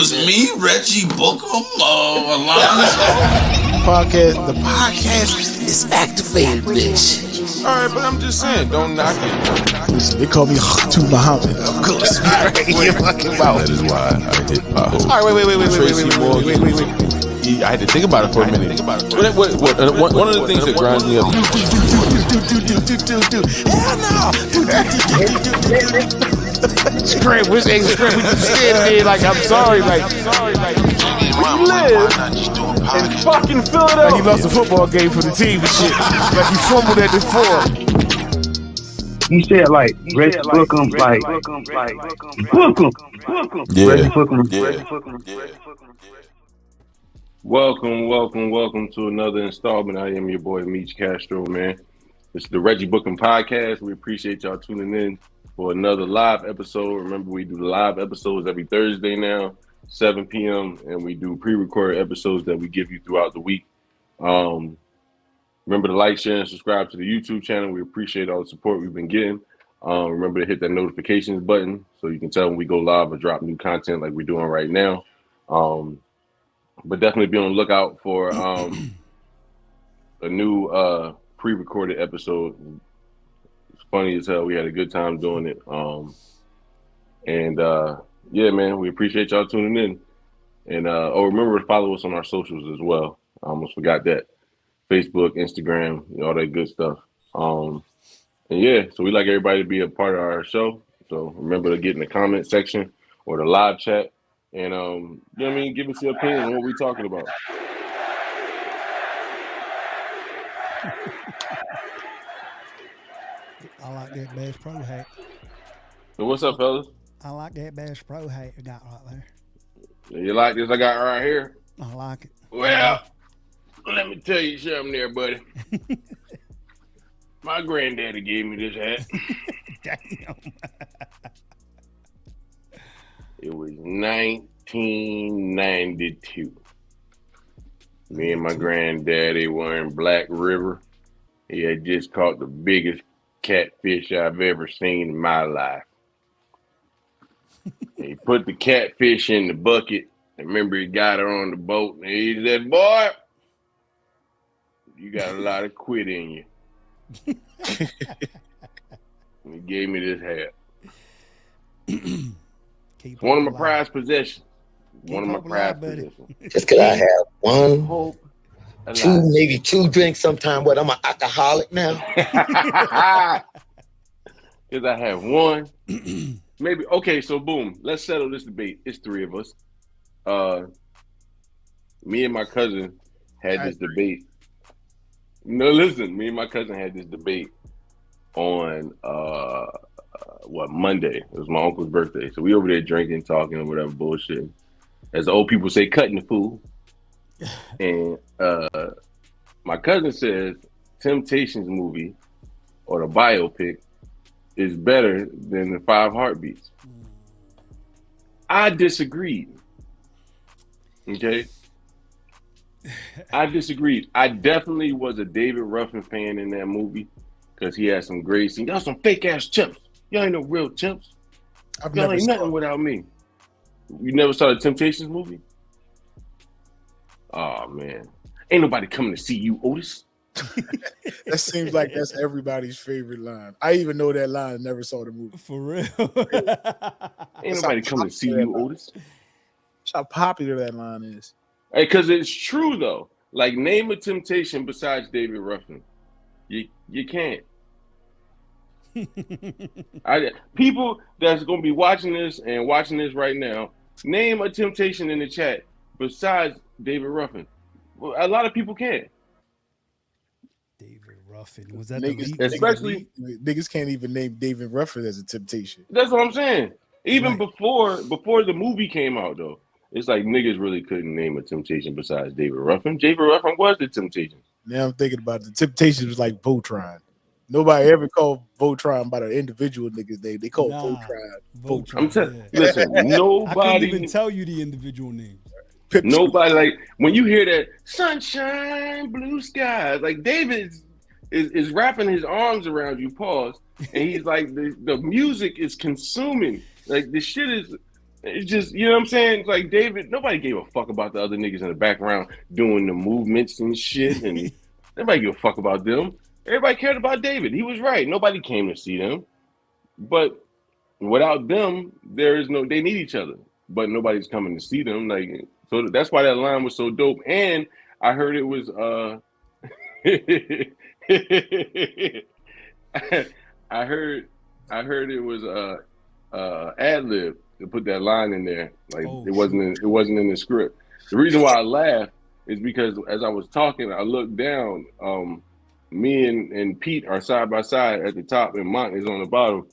was me, Reggie Bucum, Alonzo. The podcast is activated, bitch. All right, but I'm just saying, don't knock it. Listen, they call me Khatu Muhammad. Of course, you're fucking about. That is why I hit potholes. All right, wait. I had to think about it for a minute. One of the things that grinds me up. Scream, which ain't scream? We just stand there like I'm sorry, like we live in fucking Philadelphia. Like he lost a football game for the team and shit. Like he fumbled at the 4. He said like Reggie Bucum, like Bucum. Yeah. Reggie Bucum. Yeah. Welcome to another installment. I am your boy Meech Castro, man. This is the Reggie Bucum Podcast. We appreciate y'all tuning in for another live episode. Remember, we do the live episodes every Thursday now, 7 p.m., and we do pre-recorded episodes that we give you throughout the week. Remember to like, share, and subscribe to the YouTube channel. We appreciate all the support we've been getting. Remember to hit that notifications button so you can tell when we go live or drop new content like we're doing right now. But definitely be on the lookout for a new pre-recorded episode. It's funny as hell. We had a good time doing it. Yeah, man, we appreciate y'all tuning in. And remember to follow us on our socials as well. I almost forgot that. Facebook, Instagram, all that good stuff. And yeah, so we like everybody to be a part of our show. So remember to get in the comment section or the live chat. And, you know what I mean? Give us your opinion on what we're talking about. I like that Bass Pro hat. So what's up, fellas? I like that Bass Pro hat you got right there. You like this I got right here? I like it. Well, let me tell you something there, buddy. My granddaddy gave me this hat. Damn. It was 1992. Me and my granddaddy were in Black River. He had just caught the biggest catfish I've ever seen in my life. He put the catfish in the bucket. I remember he got her on the boat and he said, "Boy, you got a lot of quit in you." And he gave me this hat. One of my prized possessions. Just because I have one, maybe two drinks sometime, but I'm an alcoholic now. Because I have one. Maybe. Okay, so boom. Let's settle this debate. It's 3 of us. Me and my cousin had this debate. No, listen. Me and my cousin had this debate on Monday. It was my uncle's birthday. So we over there drinking, talking, or whatever bullshit. As the old people say, cutting the fool. And my cousin says Temptations movie or the biopic is better than the 5 Heartbeats. I disagreed. Okay? I disagreed. I definitely was a David Ruffin fan in that movie because he had some great scenes. Y'all some fake ass chimps. Y'all ain't no real chimps. Y'all ain't nothing without me. You never saw the Temptations movie? Oh man. Ain't nobody coming to see you, Otis. That seems like that's everybody's favorite line. I even know that line. Never saw the movie. For real. Ain't nobody coming to see you, Otis. That's how popular that line is. Hey, because it's true though. Like, name a temptation besides David Ruffin. You can't. People that's gonna be watching this right now, name a temptation in the chat besides David Ruffin. Well, a lot of people can't. David Ruffin. Was that niggas, especially niggas can't even name David Ruffin as a temptation. That's what I'm saying. Even before the movie came out though, it's like niggas really couldn't name a temptation besides David Ruffin. David Ruffin was the temptation. Now I'm thinking about the Temptations was like Voltron. Nobody ever called Voltron by the individual niggas name. They called Voltron. I'm telling you, listen, nobody. I couldn't even tell you the individual names. Nobody, like, when you hear that sunshine, blue skies, like David is wrapping his arms around you, pause, and he's like, the music is consuming. Like, the shit is, It's just, you know what I'm saying? It's like David, nobody gave a fuck about the other niggas in the background doing the movements and shit, and nobody gave a fuck about them. Everybody cared about David. He was right. Nobody came to see them. But without them, they need each other. But nobody's coming to see them. Like, so that's why that line was so dope. And I heard it was I heard it was ad lib to put that line in there. Like it wasn't in the script. The reason why I laughed is because as I was talking, I looked down. Me and Pete are side by side at the top, and Mont is on the bottom.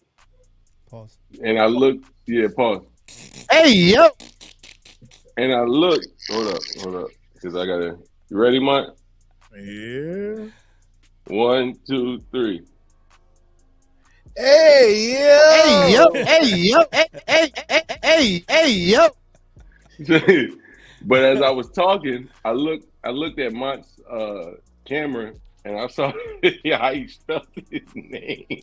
Pause. And I looked, pause. Hey, yo. And I looked. Hold up, because I gotta. You ready, Mont? Yeah. 1, 2, 3. Hey, yo. Hey, yo. Hey, yo. But as I was talking, I looked at Mont's camera, and I saw how he spelled his name.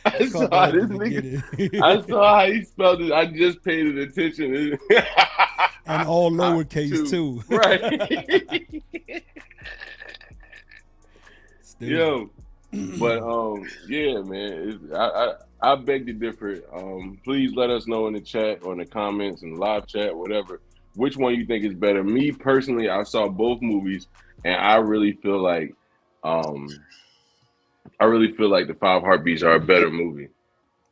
I saw how he spelled it. I just paid attention. And all lowercase too. Right. Yo. But yeah, man. I beg to differ. Please let us know in the chat or in the comments and live chat, whatever, which one you think is better. Me personally, I saw both movies, and I really feel like the Five Heartbeats are a better movie.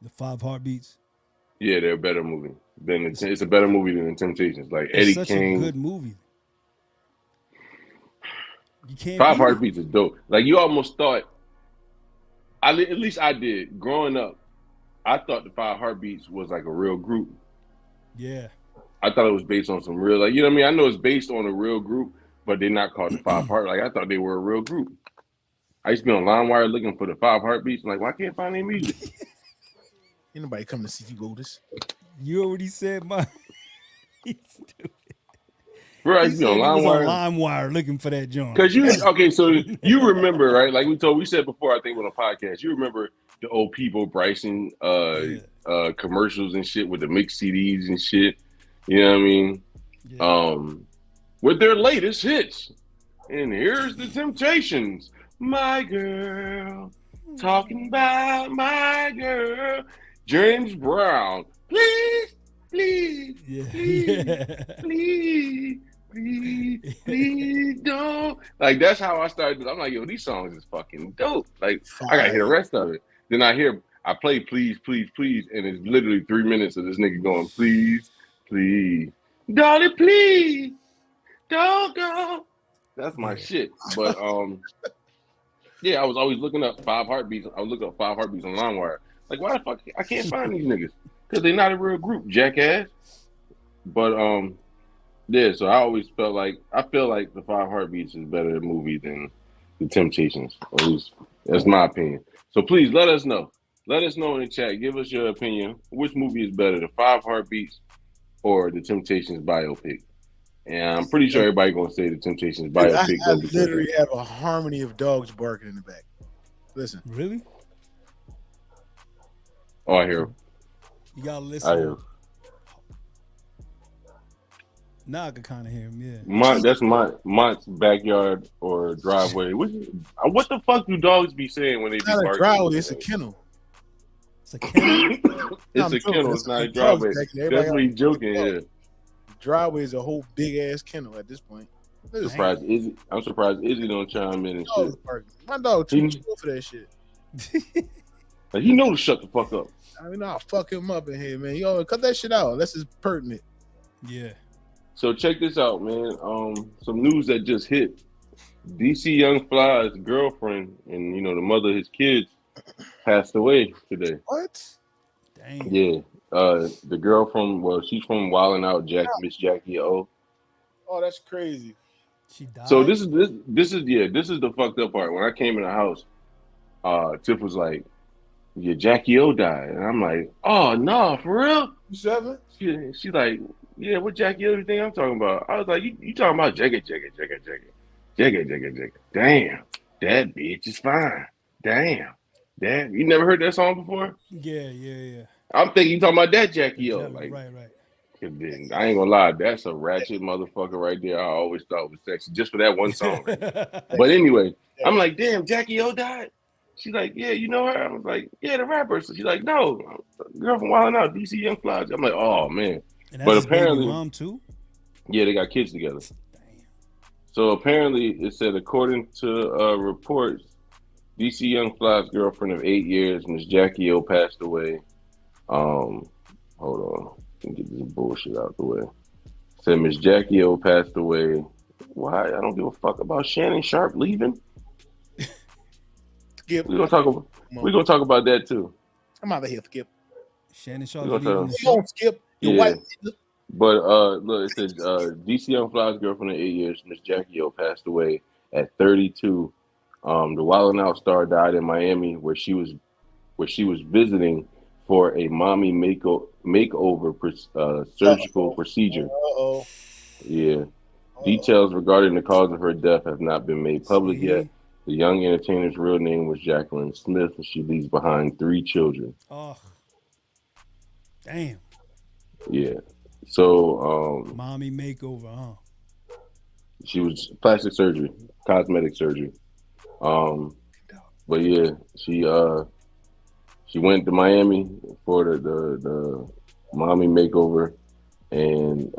The Five Heartbeats. Yeah, they're a better movie. It's a better movie than The Temptations. Like Eddie Such King. a good movie. You can't. Five Heartbeats is dope. Like you almost thought. At least I did. Growing up, I thought the Five Heartbeats was like a real group. Yeah. I thought it was based on some real, like, you know what I mean? I know it's based on a real group, but they're not called the Five Heart. Like, I thought they were a real group. I used to be on LimeWire looking for the Five Heartbeats. I'm like, why can't I find any music? Ain't nobody coming to see you, Otis. You already said my. Bro, I used to be on LimeWire. LimeWire looking for that joint. Because so you remember, right? Like we said before, I think on a podcast, you remember the old People Bryson commercials and shit with the mixed CDs and shit. You know what I mean? Yeah. With their latest hits. And here's the Temptations. My girl, talking about my girl. James Brown. Please, please don't. Like, that's how I started. I'm like, yo, these songs is fucking dope. Like, I gotta hear the rest of it. Then I play Please, Please, Please, and it's literally 3 minutes of this nigga going, please, please, darling, please, don't go. That's my shit. But yeah, I was always looking up Five Heartbeats. I was looking up Five Heartbeats on LimeWire. Like, why the fuck I can't find these niggas? Because they're not a real group, jackass. But yeah, so I feel like the Five Heartbeats is better a movie than the Temptations. At least that's my opinion. So please let us know. Let us know in the chat. Give us your opinion. Which movie is better, the Five Heartbeats or the Temptations biopic? And I'm pretty sure everybody gonna say the Temptations biopic. I literally have a harmony of dogs barking in the back. Listen. Really? Oh, I hear him. You gotta listen. I hear him. Now I can kind of hear him, yeah. That's Mont's backyard or driveway. What the fuck do dogs be saying when they be barking? It's not a driveway, it's a kennel. It's a kennel? It's a kennel, it's not a driveway. That's what he's joking, yeah. Driveway is a whole big-ass kennel at this point. I'm surprised Izzy don't chime in and shit. My dog too chill for that shit. Like, he know to shut the fuck up. I mean, I'll fuck him up in here, man. Yo, cut that shit out. This is pertinent. Yeah. So check this out, man. Some news that just hit. DC Young Fly's girlfriend and the mother of his kids passed away today. What? Dang. Yeah. The girl she's from Wildin' Out, Miss Jackie O. Oh, that's crazy. She died. So this is the fucked up part. When I came in the house, Tiff was like, yeah, Jackie O died. And I'm like, oh no, for real? You 7? She like, yeah, what Jackie O you think I'm talking about? I was like, you talking about Jackie. Damn, that bitch is fine. Damn. You never heard that song before? Yeah. I'm thinking you talking about that Jackie O. Right. I ain't gonna lie, that's a ratchet motherfucker right there. I always thought was sexy just for that one song. But anyway, I'm like, damn, Jackie O died. She's like, yeah, you know her? I was like, yeah, the rapper. So she's like, no, girl from Wild 'N Out, DC Young Fly. I'm like, oh man. And that's but his apparently, baby mom too. Yeah, they got kids together. Damn. So apparently, it said according to reports, DC Young Fly's girlfriend of 8 years, Miss Jackie O, passed away. Hold on, let me get this bullshit out the way. Said Miss Jackie O passed away. Why? I don't give a fuck about Shannon Sharp leaving. Skip. We're gonna talk about that too. I'm out of here, Skip. Shannon Sharp You don't Skip. You're white. But look, it says DC Young Fly's girlfriend of 8 years, Miss Jackie O, passed away at 32. The Wild 'N Out star died in Miami, where she was visiting for a mommy makeover surgical procedure. Yeah. Details regarding the cause of her death have not been made public yet. The young entertainer's real name was Jacqueline Smith, and she leaves behind 3 children. Oh, damn. Yeah. So, mommy makeover, huh? She was plastic surgery, cosmetic surgery. But yeah, she went to Miami for the mommy makeover, and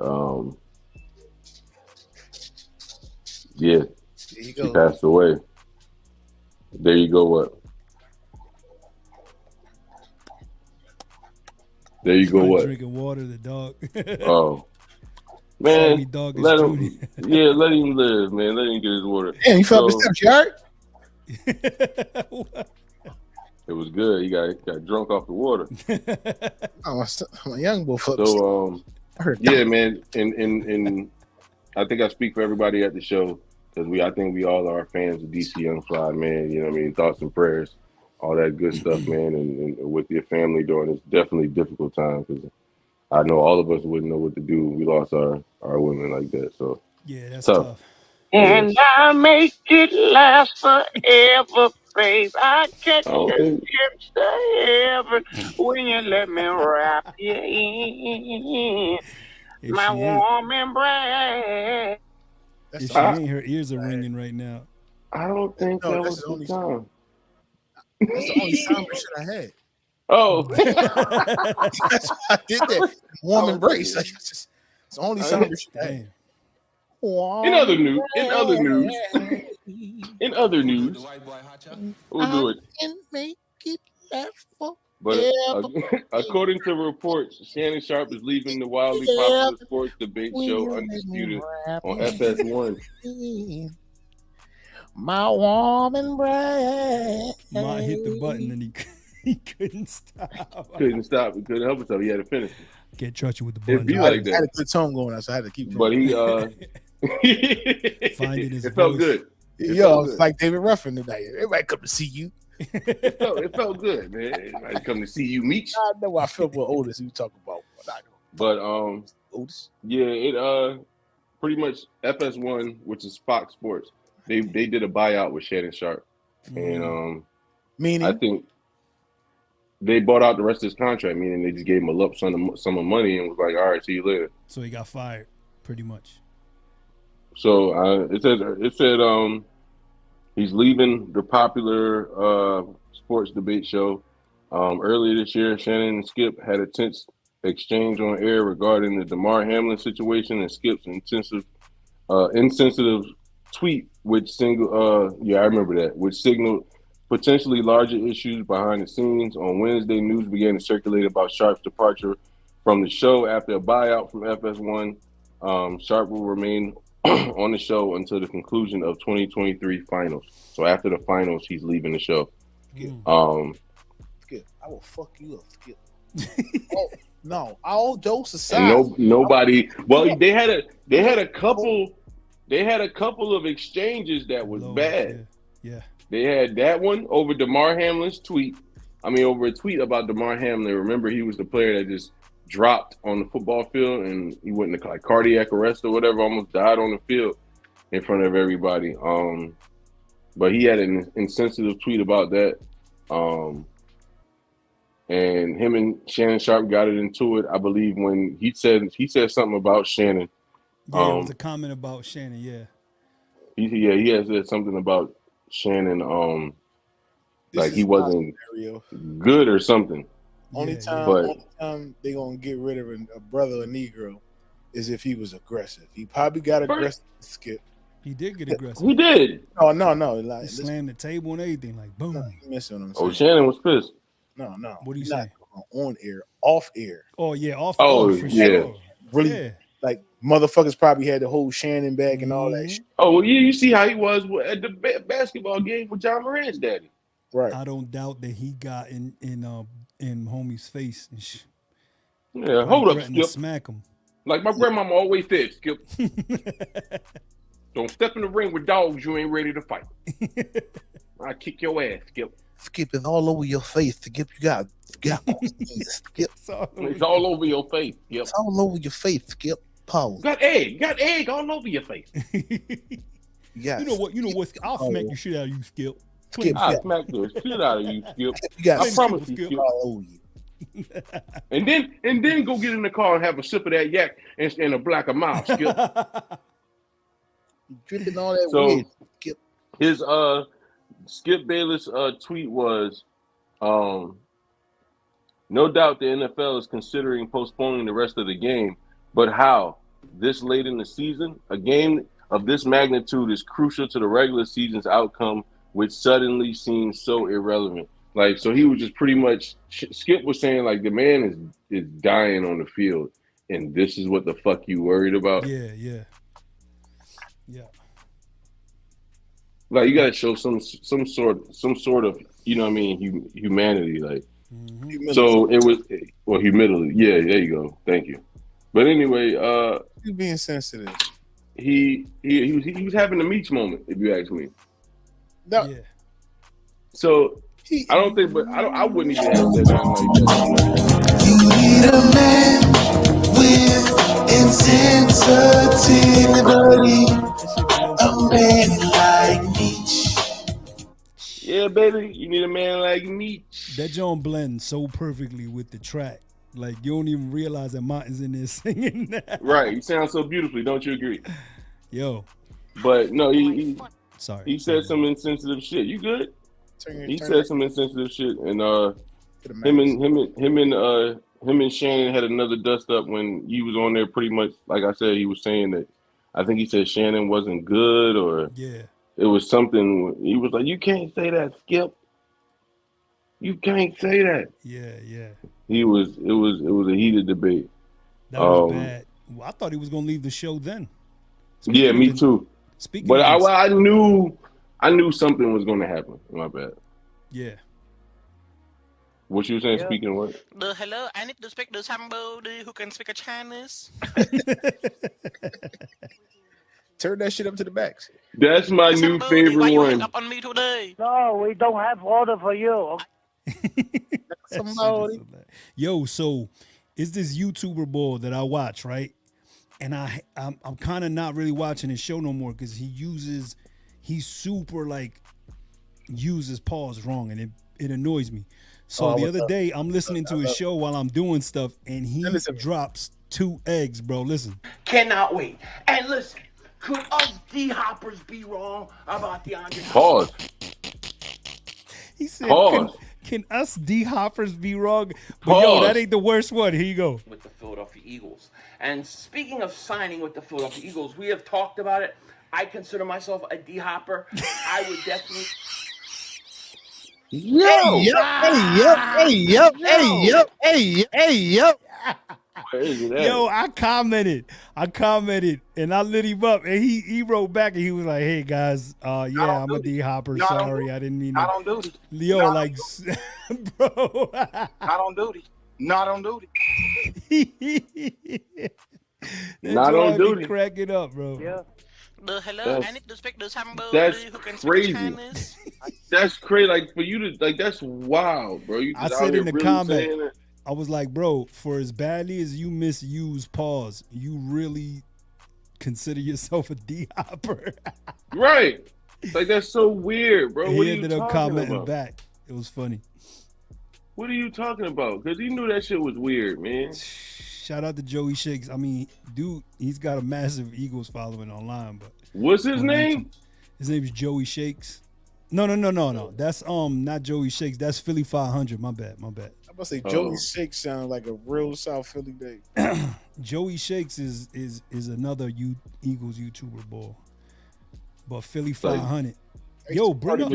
yeah, she passed away. There you go. What? There you go. What? Drinking water, the dog. Oh. Man, dog let him live, man. Let him get his water. Damn, you felt the yard? It was good. He got drunk off the water. I'm a young boy. So, yeah, man. And I think I speak for everybody at the show because I think we all are fans of DC Young Fly, man. You know what I mean? Thoughts and prayers, all that good stuff, man. And with your family during this definitely difficult time because I know all of us wouldn't know what to do. We lost our women like that. So yeah, that's tough. And I make it last forever, babe. I catch the chips to heaven when you let me wrap you in my warm embrace. If she ain't, her ears are ringing right now. I don't think that was the time. That's the only sound shit I had. Oh, that's why I did that. Warm embrace. It's the only sound shit I had. In other news, we'll do it. Make it last forever. But according to reports, Shannon Sharp is leaving the wildly popular sports debate show Undisputed on FS1. My warm embrace. Mont hit the button and he couldn't stop. He couldn't help himself. He had to finish it. Get trusted with the button. It'd be like that. I had a good tone going on, so I had to keep going. But finding his it felt voice. good. It's like David Ruffin tonight. Everybody come to see you. It felt good, man. Everybody come to see you, Meech. I know I felt what Otis you talking about. But Otis. Yeah, it pretty much FS1, which is Fox Sports. They did a buyout with Shannon Sharp, and meaning I think they bought out the rest of his contract. Meaning they just gave him a lump sum of money and was like, "All right, see you later." So he got fired, pretty much. So it said he's leaving the popular sports debate show. Earlier this year, Shannon and Skip had a tense exchange on air regarding the Damar Hamlin situation and Skip's insensitive tweet, which signaled potentially larger issues behind the scenes. On Wednesday, news began to circulate about Sharp's departure from the show after a buyout from FS1. Sharp will remain on the show until the conclusion of 2023 finals. So after the finals, he's leaving the show. Skip, I will fuck you up, Skip. Oh no! All jokes aside, nobody. Well, they had a couple of exchanges that was bad. Yeah. They had that one over Damar Hamlin's tweet. Over a tweet about Damar Hamlin. Remember, he was the player that just dropped on the football field and he went into like cardiac arrest or whatever, almost died on the field in front of everybody. But he had an insensitive tweet about that. and him and Shannon Sharp got it into it. I believe when he said something about Shannon. Yeah, it was a comment about Shannon. Yeah. He has said something about Shannon. Like he wasn't good or something. Only time they gonna get rid of a brother or Negro is if he was aggressive. He probably got aggressive. Skip. He did get aggressive. He did. Oh no. Like, he slammed the table and everything. Like boom. No, you missing what I'm saying. Oh, Shannon was pissed. No. What do you say? On air, off air. Oh yeah, off. Oh for yeah. Sure. Really. Yeah. Like motherfuckers probably had to hold Shannon back and all that shit. Oh well, yeah. You see how he was at the basketball game with John Moran's daddy. Right. I don't doubt that he got in homie's face and yeah, hold up, Skip. Smack him. Like my grandmama always said, Skip. Don't step in the ring with dogs you ain't ready to fight. I kick your ass, Skip. Skip is all over your face. Skip, you got Skip. It's all over your face, Skip. It's all over your face, Skip. Pause. Got egg all over your face. Yeah. You know what? I'll smack the shit out of you, Skip. I'll smack the shit out of you, Skip. I promise you, Skip. All over you. And then go get in the car and have a sip of that yak and a black of mouth, Skip. Drinking all that so weed, Skip. His Skip Bayless tweet was, no doubt the NFL is considering postponing the rest of the game, but how? This late in the season? A game of this magnitude is crucial to the regular season's outcome, which suddenly seems so irrelevant. Like, so he was just pretty much, Skip was saying, like, the man is dying on the field, and this is what the fuck you worried about? Yeah. Like, you gotta show some sort of, you know what I mean, humanity. Like, so it was, well, humility. Yeah, there you go. Thank you. But anyway, He's being sensitive. He was having a Meech moment, if you ask me. No. Yeah. So I don't think, but I wouldn't even have said nothing like that. You need a man with insensitivity, a man like Meech. Yeah, baby, you need a man like Meech. That John blends so perfectly with the track. Like, you don't even realize that Martin's in there singing that. Right, he sounds so beautifully. Don't you agree? Yo. But no, he said some insensitive shit. You good? He said some insensitive shit, and him and Shannon had another dust up when he was on there. Pretty much, like I said, he was saying that. I think he said Shannon wasn't good, or it was something. He was like, "You can't say that, Skip. You can't say that." Yeah. It was a heated debate. That was bad. Well, I thought he was gonna leave the show then. Yeah, me too. But I knew something was going to happen. My bad. Yeah. What you were saying? Speaking of what? Hello, I need to speak to somebody who can speak a Chinese. Turn that shit up to the max. That's my new favorite why you one. hang up on me today? No, we don't have order for you. Somebody. Yo, so it's this YouTuber boy that I watch, right? And I'm kind of not really watching his show no more because he super like uses pause wrong, and it annoys me. So the other day I'm listening to his show while I'm doing stuff, and he drops 2 eggs, bro. Listen. Cannot wait. And listen, could us D-hoppers be wrong about DeAndre? Pause. He said, pause. Can us D-hoppers be wrong? But yo, that ain't the worst one. Here you go. With the Philadelphia Eagles. And speaking of signing with the Philadelphia Eagles, we have talked about it. I consider myself a D-hopper. I would definitely... Yo! Yo, I commented, and I lit him up, and he wrote back, and he was like, "Hey guys, I'm a D-hopper. Sorry, I didn't mean to." Not on duty. Yo, like, bro. Not on duty. Not on duty. Not on duty. Crack it up, bro. Yeah. Hello, I need to speak to somebody who can crazy. speak Chinese. That's crazy. Like, for you to, like, that's wild, bro. You I just said out in here the really comment, saying it. I was like, bro, for as badly as you misuse pause, you really consider yourself a D-hopper. Right. Like, that's so weird, bro. He What are ended you up talking commenting about? back. It was funny. What are you talking about? Because he knew that shit was weird, man. Shout out to Joey Shakes. I mean, dude, he's got a massive Eagles following online. But what's his name? His name is Joey Shakes. No. That's not Joey Shakes. That's Philly 500. My bad. I'm about to say Joey Shakes sound like a real South Philly day. Joey Shakes is another Eagles YouTuber boy. But Philly 500. Yo, bring up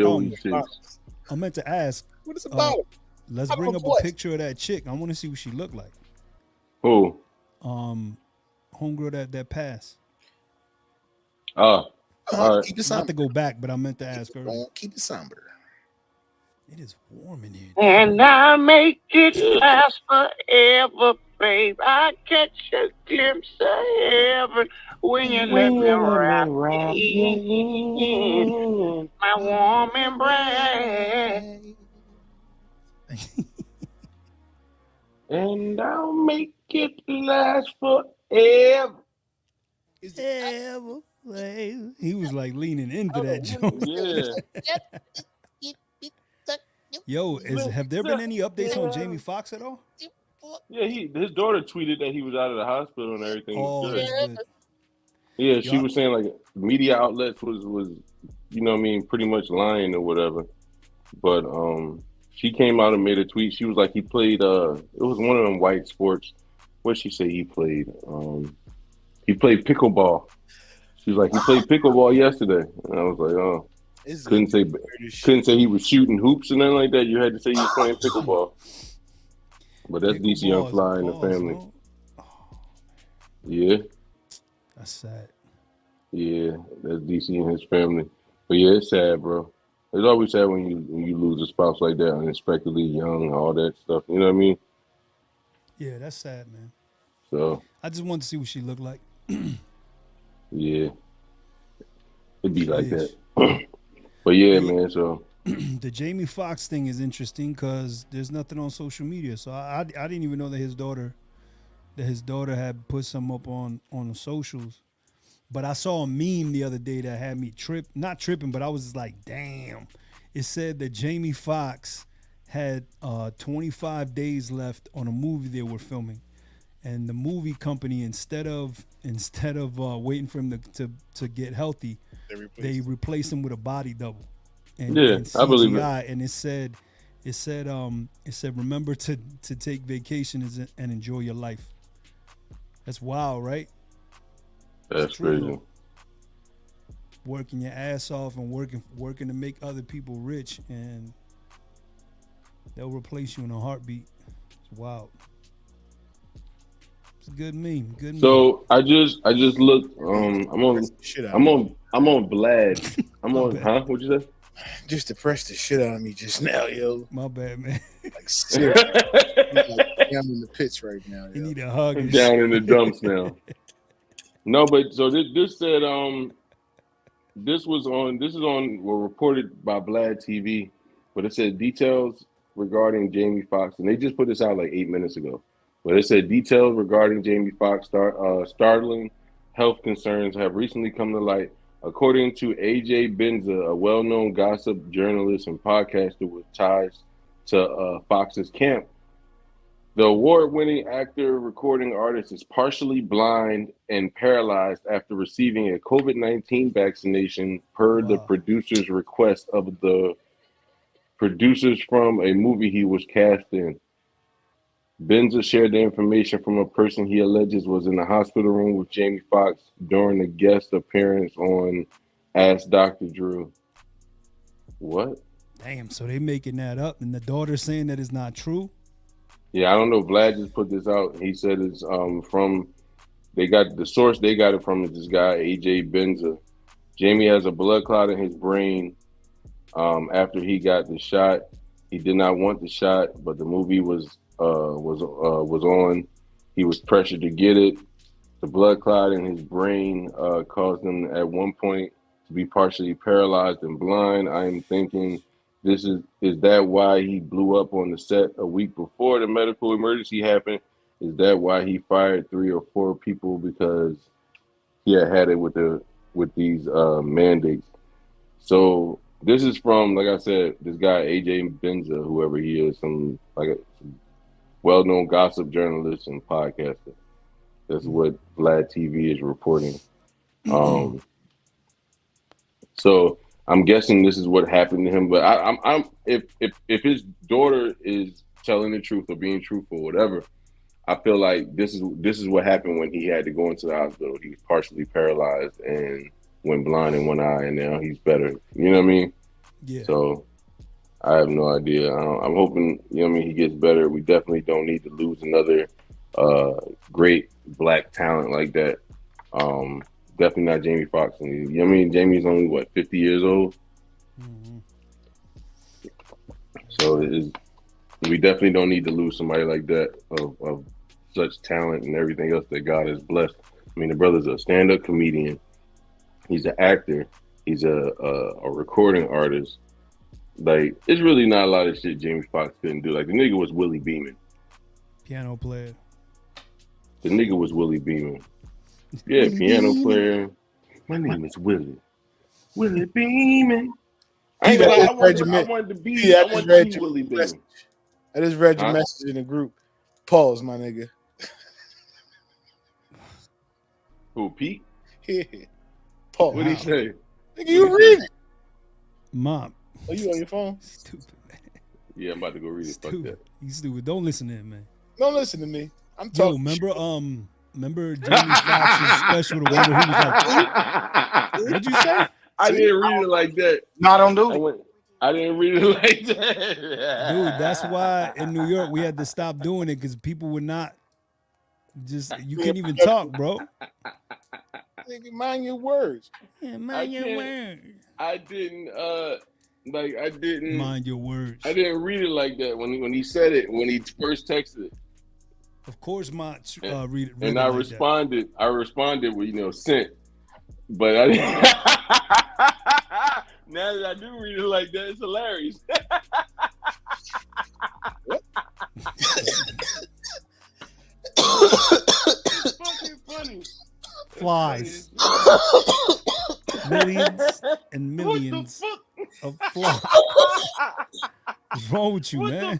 I meant to ask. What is about? Let's bring up a picture of that chick. I want to see what she looked like. Who? Homegirl that passed. All right. Keep it Not to go back, but I meant to ask her. Keep it somber. It is warm in here. And I make it last forever, babe. I catch a glimpse of heaven when you let me wrap in my warm embrace. And I'll make it last forever. Ever, babe. He was like leaning into that joke. Yeah. Yo, have there been any updates on Jamie Foxx at all? Yeah, his daughter tweeted that he was out of the hospital and everything was good. That's good. Yeah, she was saying like media outlets was you know what I mean, pretty much lying or whatever. But she came out and made a tweet. She was like, he played it was one of them white sports. What'd she say he played? He played pickleball. She was like, he played pickleball yesterday. And I was like, oh. Couldn't say he was shooting hoops and nothing like that. You had to say he was playing pickleball. But that's DC Young Fly in the family. Yeah. That's sad. Yeah, that's DC and his family. But yeah, it's sad, bro. It's always sad when you lose a spouse like that, unexpectedly young, all that stuff. You know what I mean? Yeah, that's sad, man. So I just wanted to see what she looked like. Yeah. It'd be like that. But yeah, man, so the Jamie Foxx thing is interesting because there's nothing on social media. So I didn't even know that his daughter had put some up on the socials. But I saw a meme the other day that had me not tripping, but I was just like, damn. It said that Jamie Foxx had 25 days left on a movie they were filming. And the movie company, instead of waiting for him to get healthy, they replaced him with a body double. And CGI, I believe it. And it said remember to take vacations and enjoy your life. That's wild, right? That's crazy. Working your ass off and working to make other people rich, and they'll replace you in a heartbeat. It's wild. It's a good meme. Good meme. So I just looked. I'm on Vlad. I'm on. Huh? What'd you say? Just depressed the shit out of me just now, yo. My bad, man. Like seriously, I'm in the pits right now. You need a hug. I'm down in the dumps now. No, but so this said this is reported by Vlad TV, but it said details regarding Jamie Foxx, and they just put this out like 8 minutes ago. But it said details regarding Jamie Foxx startling health concerns have recently come to light. According to AJ Benza, a well-known gossip journalist and podcaster with ties to Fox's camp, the award-winning actor, recording artist is partially blind and paralyzed after receiving a COVID-19 vaccination per the producer's request of the producers from a movie he was cast in. Benza shared the information from a person he alleges was in the hospital room with Jamie Foxx during a guest appearance on Ask Dr. Drew. What? Damn, so they making that up, and the daughter's saying that it's not true? Yeah, I don't know. Vlad just put this out. He said it's from, they got the source they got it from is this guy, AJ Benza. Jamie has a blood clot in his brain after he got the shot. He did not want the shot, but the movie was on. He was pressured to get it. The blood clot in his brain caused him at one point to be partially paralyzed and blind. I am thinking, is that why he blew up on the set a week before the medical emergency happened? Is that why he fired 3 or 4 people because he had it with these mandates? So This is from, like I said, this guy AJ Benza, whoever he is, some like a well-known gossip journalist and podcaster. That's what Vlad TV is reporting. So I'm guessing this is what happened to him. But I'm if his daughter is telling the truth or being truthful, whatever, I feel like this is what happened when he had to go into the hospital. He was partially paralyzed and went blind in one eye, and now he's better. You know what I mean? Yeah. So I have no idea. I'm hoping, you know what I mean, he gets better. We definitely don't need to lose another great black talent like that. Definitely not Jamie Foxx. You know what I mean? Jamie's only, what, 50 years old? Mm-hmm. So we definitely don't need to lose somebody like that of such talent and everything else that God has blessed. I mean, the brother's a stand-up comedian. He's an actor. He's a recording artist. Like, it's really not a lot of shit Jamie Foxx couldn't do. Like, the nigga was Willie Beeman. Piano player. The nigga was Willie Beeman. Yeah, piano player. My name is Willie. Willie Beeman. I wanted to be Willie Beeman. I just read your message in the group. Pause, my nigga. Who, Pete? Yeah. Pause. What did he say? Nigga, you read it. Mom. Are you on your phone? Stupid, man. Yeah, I'm about to go read it. Fuck that. You stupid. Don't listen to him, man. Don't listen to me. I'm talking. Remember Jamie Foxx's special, the one where he was like, what'd you say? I didn't read it like that. Not on duty. I didn't read it like that. Dude, that's why in New York we had to stop doing it because people would not you couldn't even talk, bro. Nigga, mind your words. Yeah, mind your words. I didn't mind your words. I didn't read it like that when he said it, when he first texted it. Of course, Mont read it. And I like responded. That. I responded with sent, but I didn't. Now that I do read it like that, it's hilarious. It's fucking funny. Flies. Millions and millions of flies. What's wrong with you, man?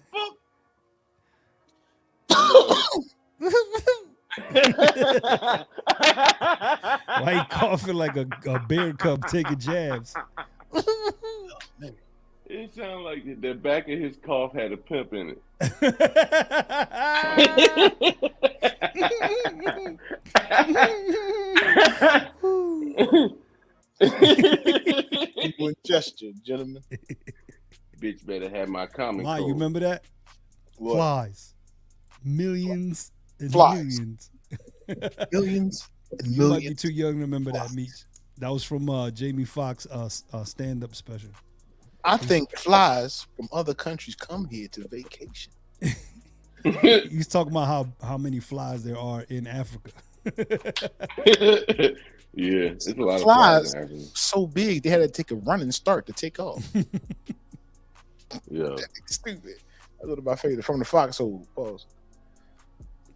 Why he coughing like a bear cub taking jabs? It sounded like the back of his cough had a pimp in it. One gesture, gentlemen. Bitch better have my comment. You remember that? What? Flies. Millions and Flies. millions. Millions and You millions. might be too young to remember that, Meech. That was from Jamie Foxx stand-up special. I think flies from other countries come here to vacation. He's talking about how many flies there are in Africa. Yeah, it's a lot of flies in Africa. So big they had to take a running start to take off. Yeah, stupid. That's one of my favorite from the foxhole. Pause.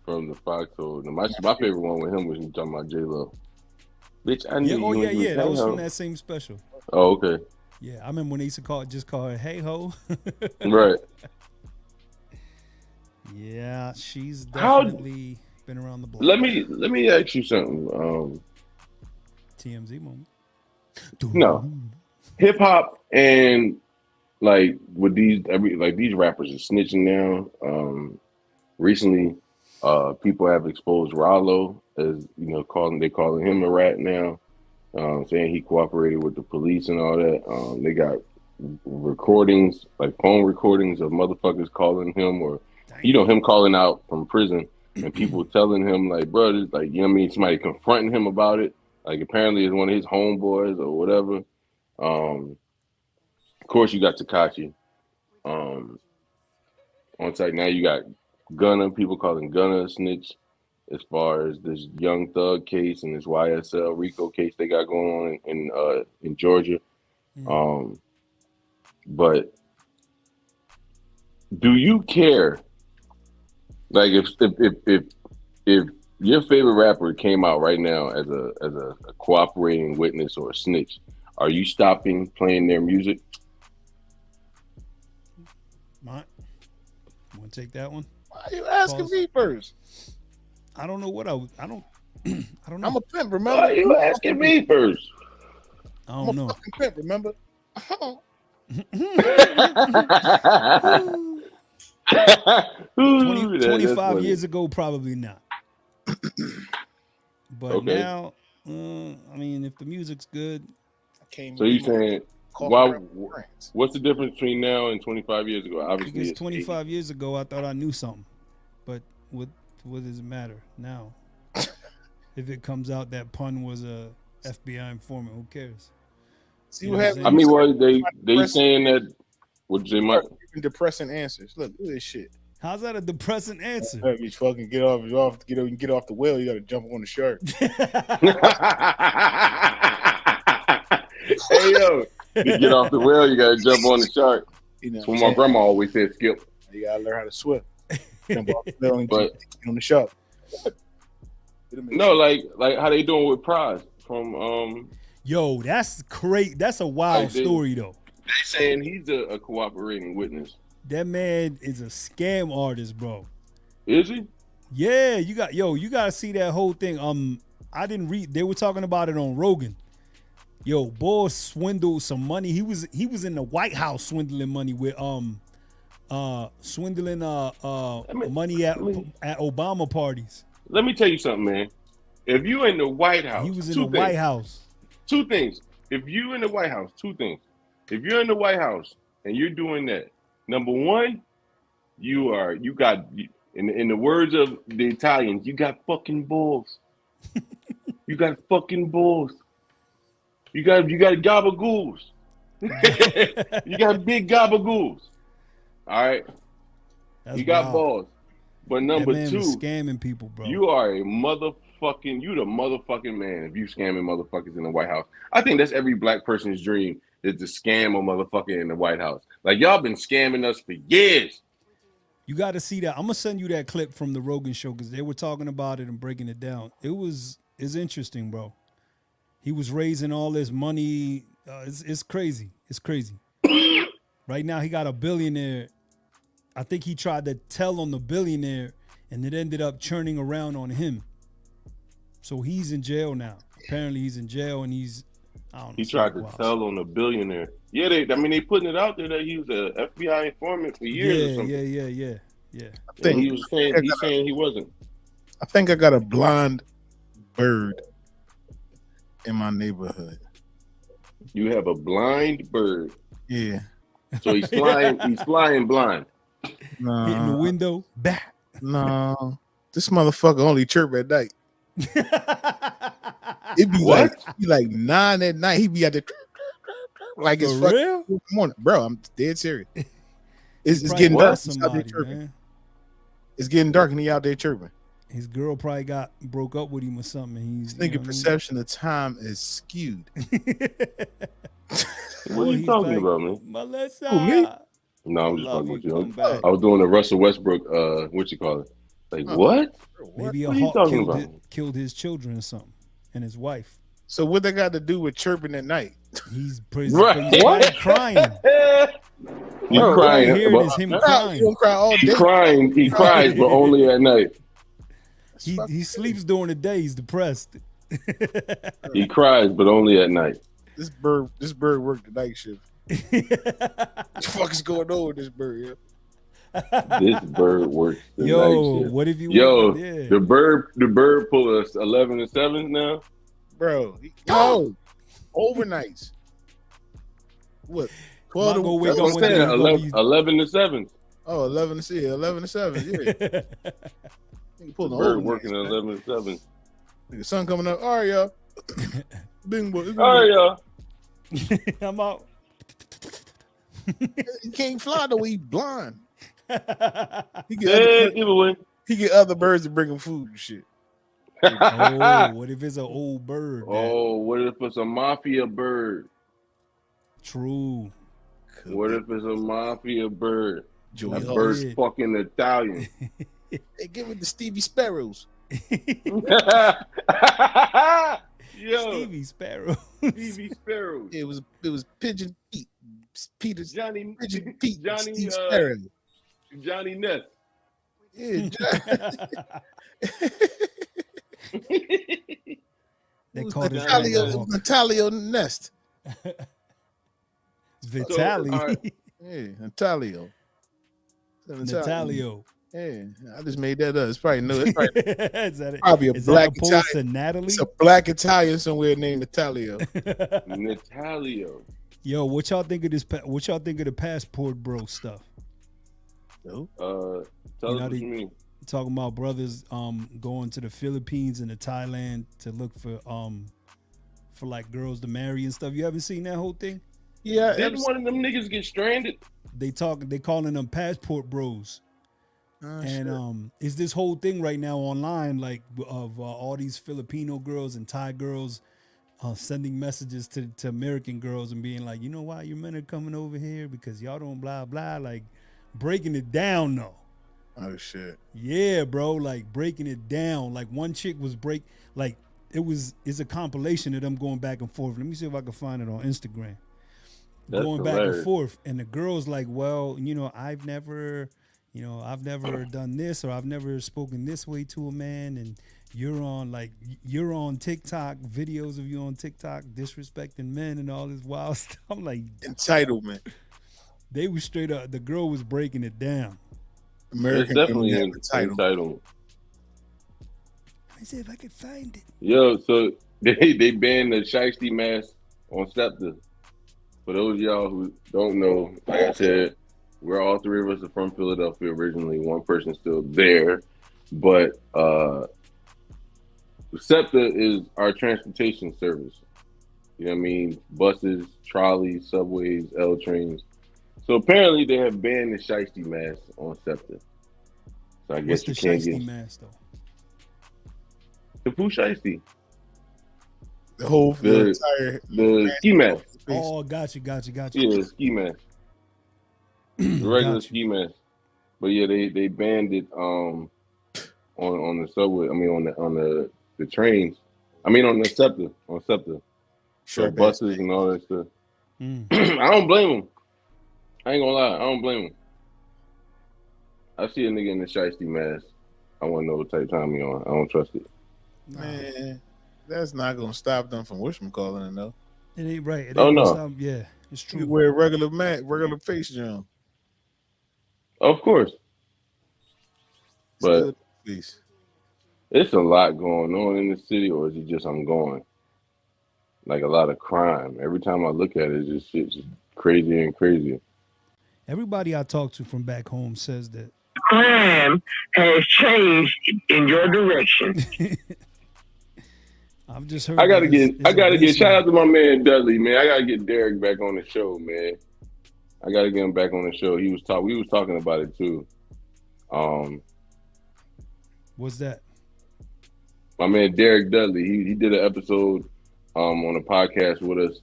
From the foxhole. My favorite one with him was he talking about J-Lo. Bitch, I knew yeah. That was from that same special. Oh, okay. Yeah, I remember when they used to call her "Hey Ho." Right. Yeah, she's definitely been around the block. Let me ask you something. TMZ moment. No, hip hop and like with these rappers are snitching now. Recently, people have exposed Rollo as calling him a rat now. Saying he cooperated with the police and all that. They got recordings, like phone recordings of motherfuckers calling him, or him calling out from prison, and people telling him like, bro, like, you know what I mean, somebody confronting him about it. Like apparently it's one of his homeboys or whatever. Of course you got Tekashi. On site now you got Gunna, people calling Gunna a snitch. As far as this Young Thug case and this YSL Rico case they got going on in Georgia. But do you care? Like if your favorite rapper came out right now as a cooperating witness or a snitch, Are you stopping playing their music? Mont, you want to take that one? Why are you asking me first? I don't know what I don't. I don't know. I'm a pimp, remember? Why are you asking me first? I don't know. I'm a fucking pimp, remember? 25 years ago, probably not. But now, I mean, if the music's good. So you saying, what's the difference between now and 25 years ago? Obviously, because 25 years ago, I thought I knew something. But what does it matter now? If it comes out that Pun was a FBI informant, who cares? See what happens? I mean, well, they saying that. What'd you say, Mike? Depressing answers. Look at this shit. How's that a depressing answer? You fucking get off the well. You got to jump on the shark. Hey yo, to get off the well, you got to jump on the shark. You know, that's what my grandma always said. Skip. You got to learn how to swim. Jump off the well and get on the shark. No, like how they doing with Prize from Yo, that's great. That's a wild story though. They saying he's a cooperating witness. That man is a scam artist, bro. Is he? Yeah, you got to see that whole thing. I didn't read. They were talking about it on Rogan. Yo, boy swindled some money. He was in the White House swindling money with swindling money at Obama parties. Let me tell you something, man. If you in the White House, he was in the White House. Two things. If you in the White House, two things. If you're in the White House and you're doing that, number one, you got, in the words of the Italians, you got fucking balls. You got fucking balls. You got gabagoos. You got big gabagoos. All right. That's you got wild. balls. But number that man two, was scamming people, bro. You are the motherfucking man if you scamming motherfuckers in the White House. I think that's every black person's dream, is to scam a motherfucker in the White House. Like, y'all been scamming us for years. You got to see that. I'm gonna send you that clip from the Rogan show because they were talking about it and breaking it down. It's interesting, bro. He was raising all this money. It's crazy. It's crazy. Right now, he got a billionaire. I think he tried to tell on the billionaire, and it ended up churning around on him. So he's in jail now. Apparently, he's in jail, and he's. I don't know. He tried to tell on the billionaire. Yeah, they putting it out there that he was an FBI informant for years or something. Yeah. I think he's saying he wasn't. I think I got a blind bird in my neighborhood. You have a blind bird. Yeah. So he's flying. He's flying blind. No. Hitting the window. Back. No. This motherfucker only chirp at night. It'd be like 9 at night. He'd be at the like it's real morning, bro. I'm dead serious. It's getting dark. It's getting dark and he out there chirping. His girl probably broke up with him or something. He's thinking perception of time is skewed. What are you talking about, man? Melissa. Who, me? No, I'm just talking with you. I was doing the Russell Westbrook. What you call it? Like what? Maybe what a hawk killed his children or something, and his wife. So what they got to do with chirping at night? He's right. What? Crying. He's crying. Here it is him crying. He don't cry all day. He's crying. He cries, but only at night. He sleeps during the day. He's depressed. He cries, but only at night. This bird worked the night shift. What the fuck is going on with this bird? Yeah? This bird works the night shift. What if you? The bird pull us 11 to 7 now, bro. Overnights. What? 12 to 1. That's what I'm saying. 11 to 7. Oh, 11 to 7. 11 to 7. Yeah. The bird working at 11 to 7. The sun coming up. All right, y'all. Bing boy. All right, y'all. I'm out. He can't fly though. He blind. He get other birds to bring him food and shit. Oh, what if it's an old bird? Man? Oh, what if it's a mafia bird? True. What if it's a mafia bird? Joey That bird's fucking Italian. They give it to Stevie Sparrows. Yo, Stevie Sparrow. Stevie Sparrow. It was Pigeon Pete. Pigeon Pete. Johnny Steve Sparrow. Johnny Ness. Yeah, They called it Natalio Nest. Vitali. Yeah, Natalio. Natalio. Yeah, I just made that up. It's probably no. It's probably, is probably a black Italian. To Natalie? It's a black Italian somewhere named Natalio. Natalio. Yo, what y'all think of this? What y'all think of the passport bro stuff? No. Tell us what you mean. Talking about brothers going to the Philippines and to Thailand to look for like girls to marry and stuff. You haven't seen that whole thing? Yeah. Didn't one of them niggas get stranded? They calling them passport bros. And it's this whole thing right now online, like of all these Filipino girls and Thai girls sending messages to American girls and being like, you know why you men are coming over here? Because y'all don't blah blah, like breaking it down though. Oh shit. Yeah, bro, like breaking it down. Like one chick was it's a compilation of them going back and forth. Let me see if I can find it on Instagram. That's going hilarious. back and forth, and the girl's like, well, I've never done this, or I've never spoken this way to a man, and you're on TikTok, videos of you on TikTok disrespecting men and all this wild stuff. I'm like, entitlement. They was straight up. The girl was breaking it down. It's definitely entitlement. Let me see if I can find it. Yo, so they banned the shiesty mask on SEPTA. For those of y'all who don't know, like I said, we're all three of us are from Philadelphia originally. One person's still there, but SEPTA is our transportation service. You know what I mean? Buses, trolleys, subways, L trains. So apparently they have banned the shiesty mask on SEPTA. So I guess what's the shiesty mask though? The Pooh shiesty. The ski mask. Oh, got you. Yeah, ski mask. The regular ski mask. But yeah, they banned it on the subway. I mean on the trains. I mean on the SEPTA. So buses and all that stuff. I don't blame them. I ain't gonna lie, I don't blame him. I see a nigga in the shiesty mask. I want to know what type of time he on. I don't trust it. Man, that's not gonna stop them from whatchamacallit, though. It ain't right. Oh no. Stop. Yeah, it's true. You wear regular face jump. Of course. But it's a lot going on in the city, or is it just I'm going? Like a lot of crime. Every time I look at it, it's just crazier and crazier. Everybody I talk to from back home says that crime has changed in your direction. I've just heard. I gotta get shout out to my man Dudley, man. I gotta get Derek back on the show, man. I gotta get him back on the show. We was talking about it too. What's that? My man Derek Dudley, he did an episode on a podcast with us,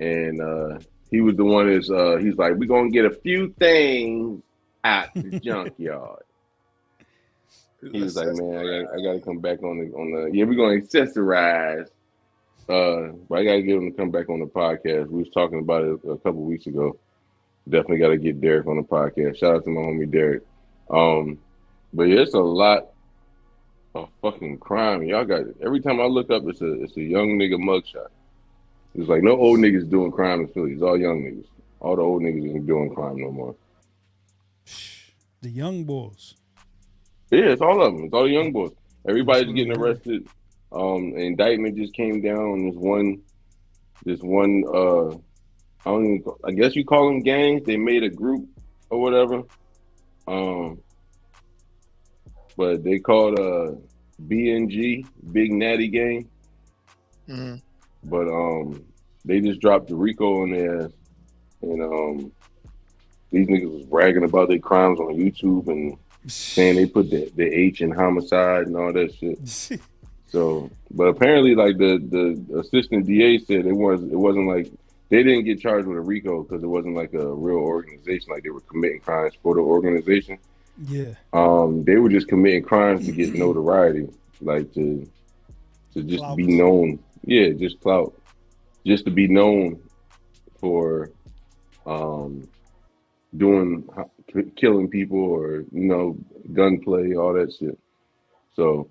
and he was the one that's he's like, we're gonna get a few things out the junkyard. He was like, man, I gotta come back on the yeah, we're gonna accessorize. But I gotta get him to come back on the podcast. We was talking about it a couple weeks ago. Definitely gotta get Derek on the podcast. Shout out to my homie Derek. But yeah, it's a lot of fucking crime. Y'all got it. Every time I look up, it's a young nigga mugshot. It's like no old niggas doing crime in Philly. It's all young niggas. All the old niggas ain't doing crime no more. The young boys. Yeah, it's all of them. It's all the young boys. Everybody's getting arrested. Indictment just came down on this one. I guess you call them gangs. They made a group or whatever. But they called BNG, Big Natty Gang. Mm-hmm. But they just dropped the RICO on their ass, and these niggas was bragging about their crimes on YouTube and saying they put the H in homicide and all that shit. So, but apparently, like the assistant DA said, it wasn't like they didn't get charged with a RICO because it wasn't like a real organization, like they were committing crimes for the organization. Yeah. They were just committing crimes to get notoriety, like to to just Clout. be known. Yeah, just clout. Just to be known for killing people or gunplay, all that shit. So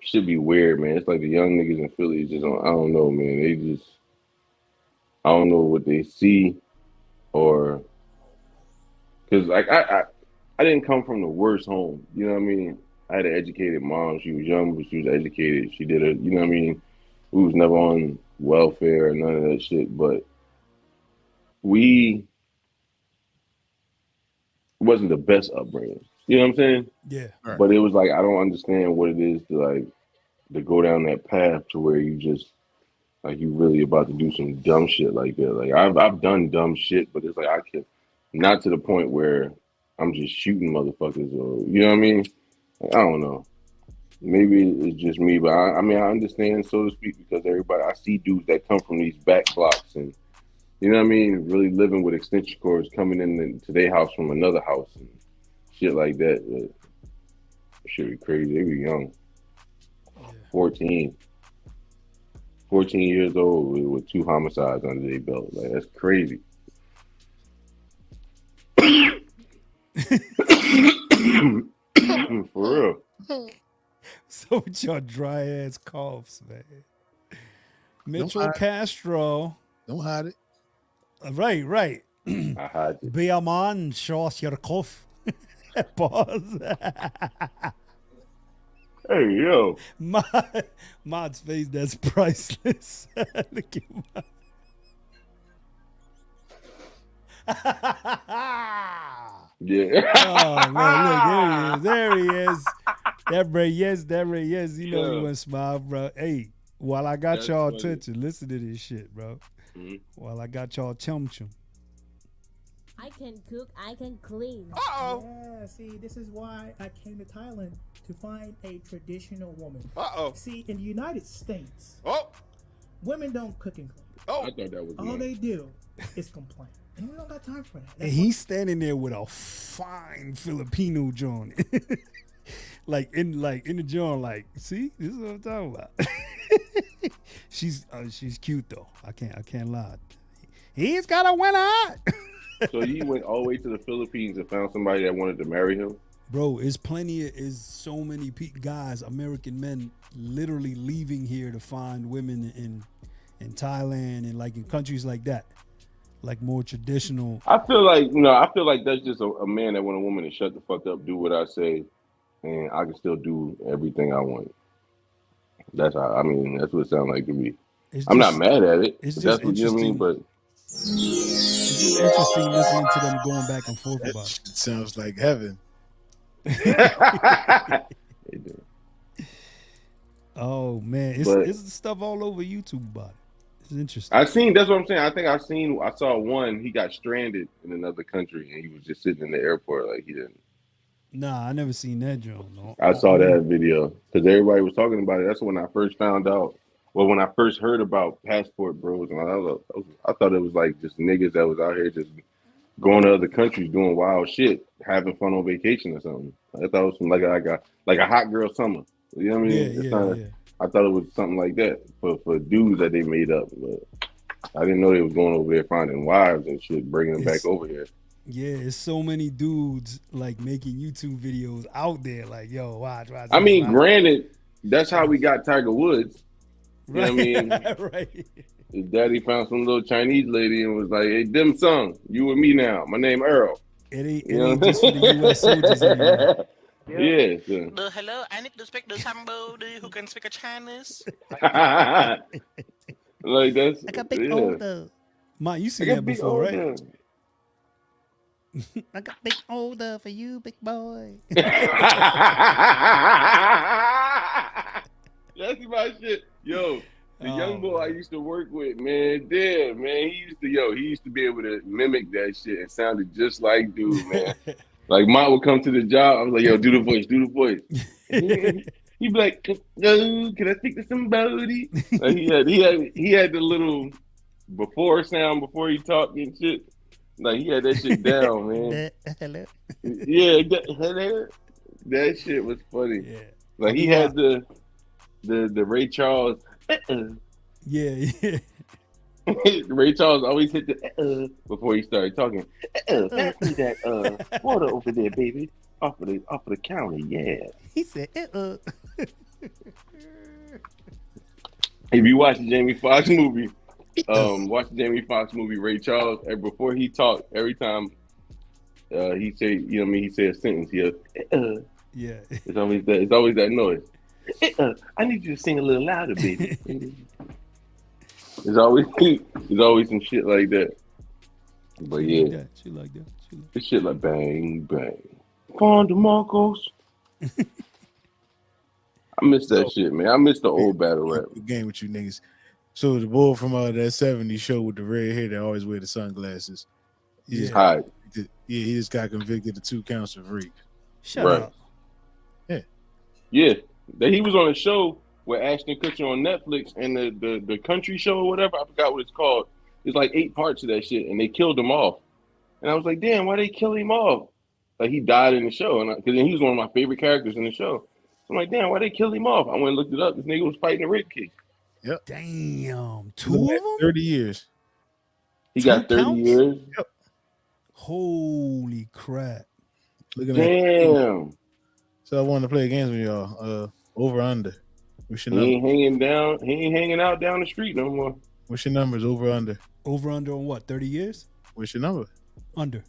should be weird, man. It's like the young niggas in Philly just I don't know, man. They just I don't know what they see or because like I didn't come from the worst home. You know what I mean? I had an educated mom. She was young, but she was educated. She did it. You know what I mean? We was never on welfare or none of that shit. But we wasn't the best upbringing. You know what I'm saying? Yeah. Right. But it was like I don't understand what it is to go down that path to where you just like you really about to do some dumb shit like that. Like I've done dumb shit, but it's like I can not to the point where I'm just shooting motherfuckers or you know what I mean? Like, I don't know. Maybe it's just me, but I mean I understand so to speak because everybody I see dudes that come from these back blocks and you know what I mean, really living with extension cords coming into their house from another house and shit like that. But shit be crazy. They be young. 14 years old with 2 homicides under their belt. Like that's crazy. For real. So with your dry ass coughs, man. Mitchell Castro. Don't hide it. Right. I hide it. Be a man, show us your cough. Pause. Hey, yo. Mod's face, that's priceless. Look at Mod. Yeah. Oh, man, look, there he is. That Ray, yes. You know you want to smile, bro. Hey, while I got y'all attention, listen to this shit, bro. Mm-hmm. While I got y'all chum. I can cook, I can clean. Yeah, see, this is why I came to Thailand to find a traditional woman. See, in the United States, women don't cook and clean. I thought that was all they do is complain. And we don't got time for that. And he's standing there with a fine Filipino joint. like in the joint, like, see, this is what I'm talking about. She's cute though. I can't lie. He's got a winner. So he went all the way to the Philippines and found somebody that wanted to marry him? Bro, is so many guys, American men, literally leaving here to find women in Thailand and like in countries like that, like more traditional. I feel like that's just a man that want a woman to shut the fuck up, do what I say, and I can still do everything I want. That's what it sounds like to me. I'm not mad at it. It's That's what you know what I mean, but it's just interesting listening to them going back and forth about it. It sounds like heaven. Oh man, it's stuff all over YouTube about it. It's interesting. That's what I'm saying. I saw one, he got stranded in another country and he was just sitting in the airport like he didn't. Nah, I never seen that joke. No. I saw that video because everybody was talking about it. That's when I first found out. Well, when I first heard about Passport Bros, and I thought it was like just niggas that was out here just going to other countries doing wild shit, having fun on vacation or something. I thought it was like a hot girl summer. You know what I mean? Yeah. I thought it was something like that for dudes that they made up, but I didn't know they was going over there finding wives and shit, bringing them back over here. Yeah, it's so many dudes like making YouTube videos out there, like, yo, watch. I mean, granted, that's how we got Tiger Woods. You know what I mean? Right. His daddy found some little Chinese lady and was like, "Hey, dim sum, you with me now. My name Earl." It ain't just for the U.S. soldiers anymore. Yeah. So. Hello, I need to speak to somebody who can speak a Chinese. Like that's. I got big older. Ma, you seen that before, right? I got big older for you, big boy. That's my shit. Yo, the young boy I used to work with, man, he used to be able to mimic that shit and sounded just like dude, man. Like Mont would come to the job, I was like, yo, do the voice. He'd be like, no, can I speak to somebody? Like he had the little before sound before he talked and shit. Like he had that shit down, man. Hello. Yeah, hello. That shit was funny. Yeah. Like he had the the Ray Charles. Yeah. Ray Charles always hit the before he started talking. Pass me that water over there, baby. Off of the counter, yeah. He said, If you watch the Jamie Foxx movie, Ray Charles, before he talked, every time he say, he say a sentence, he yeah. It's always that noise. I need you to sing a little louder, baby. It's always some shit like that. But yeah, she like that. This shit like bang bang. Fonda Marcos. I miss that shit, man. I miss the old battle rap. Game with you niggas. So the boy from that '70s show with the red hair that always wear the sunglasses. He just got convicted of 2 counts of rape. Shut up. Yeah. He was on a show with Ashton Kutcher on Netflix, and the country show or whatever, I forgot what it's called. It's like 8 parts of that shit, and they killed him off. And I was like, damn, why they kill him off? Like, he died in the show, because he was one of my favorite characters in the show. So I'm like, damn, why they kill him off? I went and looked it up. This nigga was fighting a rape case. Yep. Damn. 2 of them? 30 years. He got 30 years. Yep. Holy crap. Look at Damn. that. So I wanted to play games with y'all. Over under. He ain't hanging out down the street no more. What's your numbers? Over under. Over under on what? 30 years? What's your number? Under.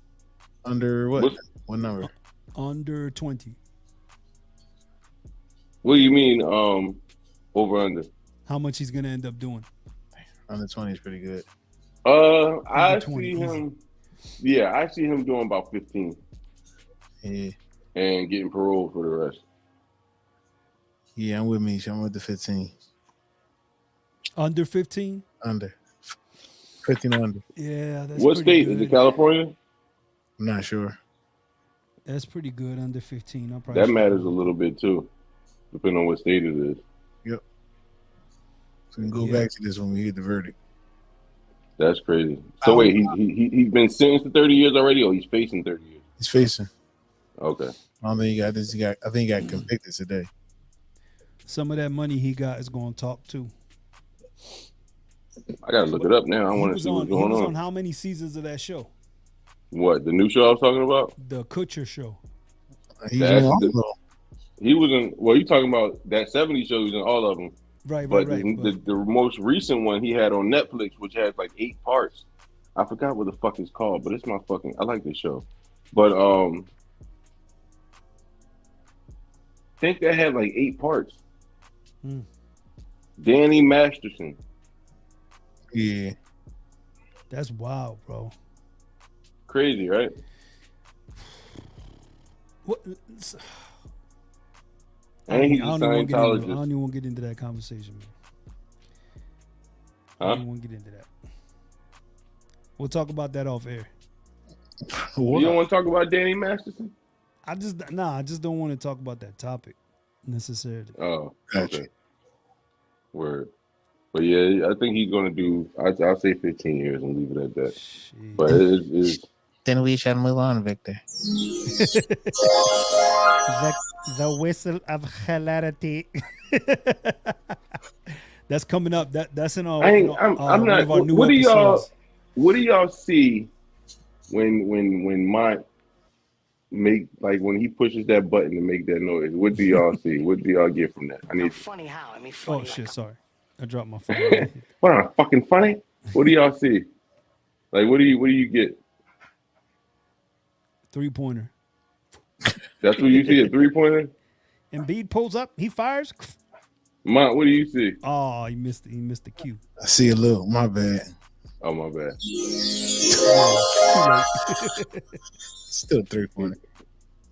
Under what? What number? Under 20. What do you mean? Over under. How much he's gonna end up doing? Under 20 is pretty good. I see him. Yeah, I see him doing about 15. Yeah. And getting parole for the rest. Yeah, I'm with Meech. I'm with the 15. Under 15? Under. 15 under. Yeah, that's what state? good. Is it California? I'm not sure. That's pretty good, under 15. That matters a little bit too, depending on what state it is. Yep. So we can go back to this when we hear the verdict. That's crazy. So wait, he's been sentenced to 30 years already, or he's facing 30 years? He's facing. Okay. I don't think he got this. I think he got convicted today. Some of that money he got is going to talk too. I gotta look it up now. I want to see what's going He was on. on how many seasons of that show? What, the new show I was talking about? The Kutcher show. He was in. Well, you talking about that 70s show? He was in all of them. Right. The most recent one he had on Netflix, which has like 8 parts. I forgot what the fuck it's called, but it's my fucking. I like this show, but I think that had like 8 parts. Danny Masterson. Yeah. That's wild, bro. Crazy, right? What? And he's a I don't Scientologist. even want to get into that conversation, man. I don't even want to get into that. We'll talk about that off air. You don't want to talk about Danny Masterson? I just don't want to talk about that topic necessarily. Oh, okay. Word. But yeah, I think he's gonna do. I'll say 15 years and leave it at that. Jeez. But it's then we shall move on, Victor. the whistle of hilarity. That's coming up. That's in our. I'm not. What do y'all see when Mont make, like, when he pushes that button to make that noise? What do y'all see? What do y'all get from that? I need. Funny how? I mean, funny. Oh shit! Sorry, I dropped my phone. What am I, fucking funny? What do y'all see? Like, what do you get? 3-pointer. That's what you see, a 3-pointer? Embiid pulls up, he fires. Mont, what do you see? Oh, he missed the cue. I see a little. My bad. Oh, my bad. Still 3-pointer.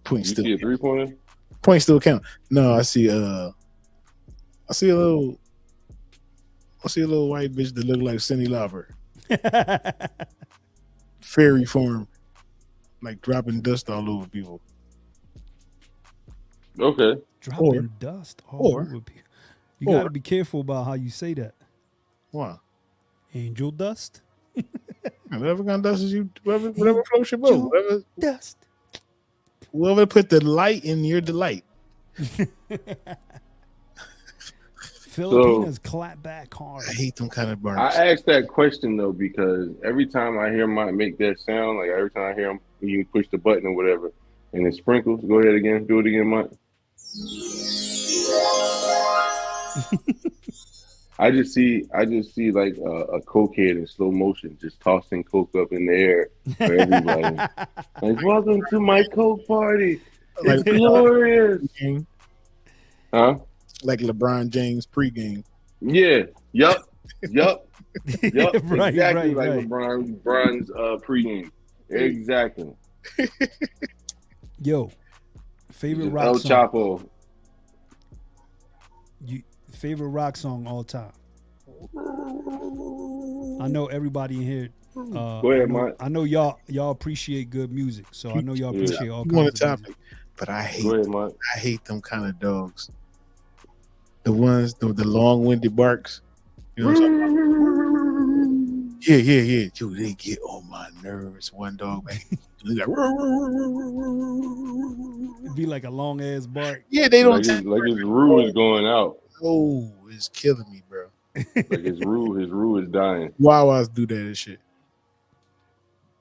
Point you still. See a 3-pointer? Point still count. No, I see a little white bitch that look like Cindy Lauper. Fairy form, like dropping dust all over people. Okay. Dropping dust all over people. You got to be careful about how you say that. Why? Angel dust. Whatever kind of dust is you, whatever floats your boat. Whatever dust. Whoever put the light in your delight. Filipinos clap back hard. I hate them kind of bars. I asked that question though because every time I hear Mike make that sound, like every time I hear him, you push the button or whatever, and it sprinkles. Go ahead again, do it again, Mike. I just see like a cokehead in slow motion, just tossing coke up in the air for everybody. Like, welcome to my coke party. It's glorious. Huh? Like LeBron James pregame. Yeah. Yup. Right, exactly right, like right. LeBron's pregame. Exactly. Yo, favorite Just rock El song. Chapo. Favorite rock song all time. I know everybody in here. Go ahead, Mike. I know y'all appreciate good music, so I know y'all appreciate all You want kinds a of music. topic, but I hate. Go ahead, Mike. I hate them kind of dogs. The ones, the long-winded barks. You know what I'm talking about? Yeah. Dude, they get on my nerves. One dog, man. It'd be like a long ass bark. Yeah, they don't. Like his roo is going out. Oh, it's killing me, bro. Like his roo is dying. Wawas do that and shit.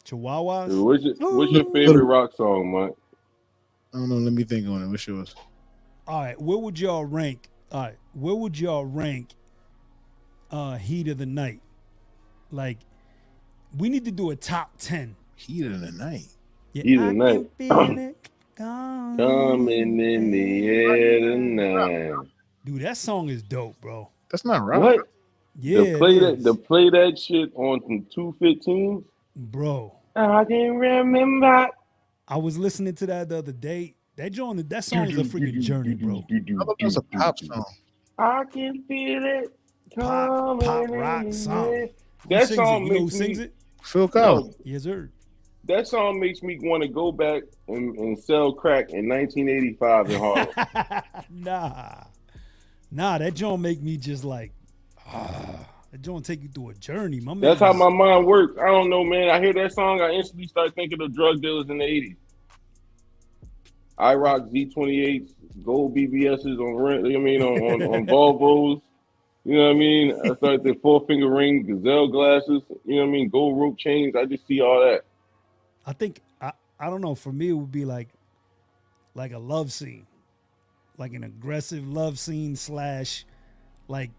Chihuahuas. Dude, what's your favorite rock song, Mike? I don't know. Let me think on it. What's yours? All right, where would y'all rank? Heat of the Night? Like, we need to do a top 10. Heat of the Night. Yeah, Heat of the Night. Coming in the air tonight. Dude, that song is dope, bro. That's not right. What? Yeah, To play that shit on some 215s? Bro. I can remember. I was listening to that the other day. That song is a freaking journey, bro. That's a pop song. I can feel it. Pop rock song. That song who makes sings me. it? Phil Collins. Yes, sir. That song makes me want to go back and sell crack in 1985 in Harlem. Nah, that joint make me just like, that joint take you through a journey, my man. That's how my mind works. I don't know, man. I hear that song, I instantly start thinking of drug dealers in the 80s. I rock Z28s, gold BBSs on rent. I mean, on Volvos. You know what I mean? I started the 4-finger ring, gazelle glasses. You know what I mean? Gold rope chains. I just see all that. I think I don't know. For me, it would be like a love scene, like an aggressive love scene / like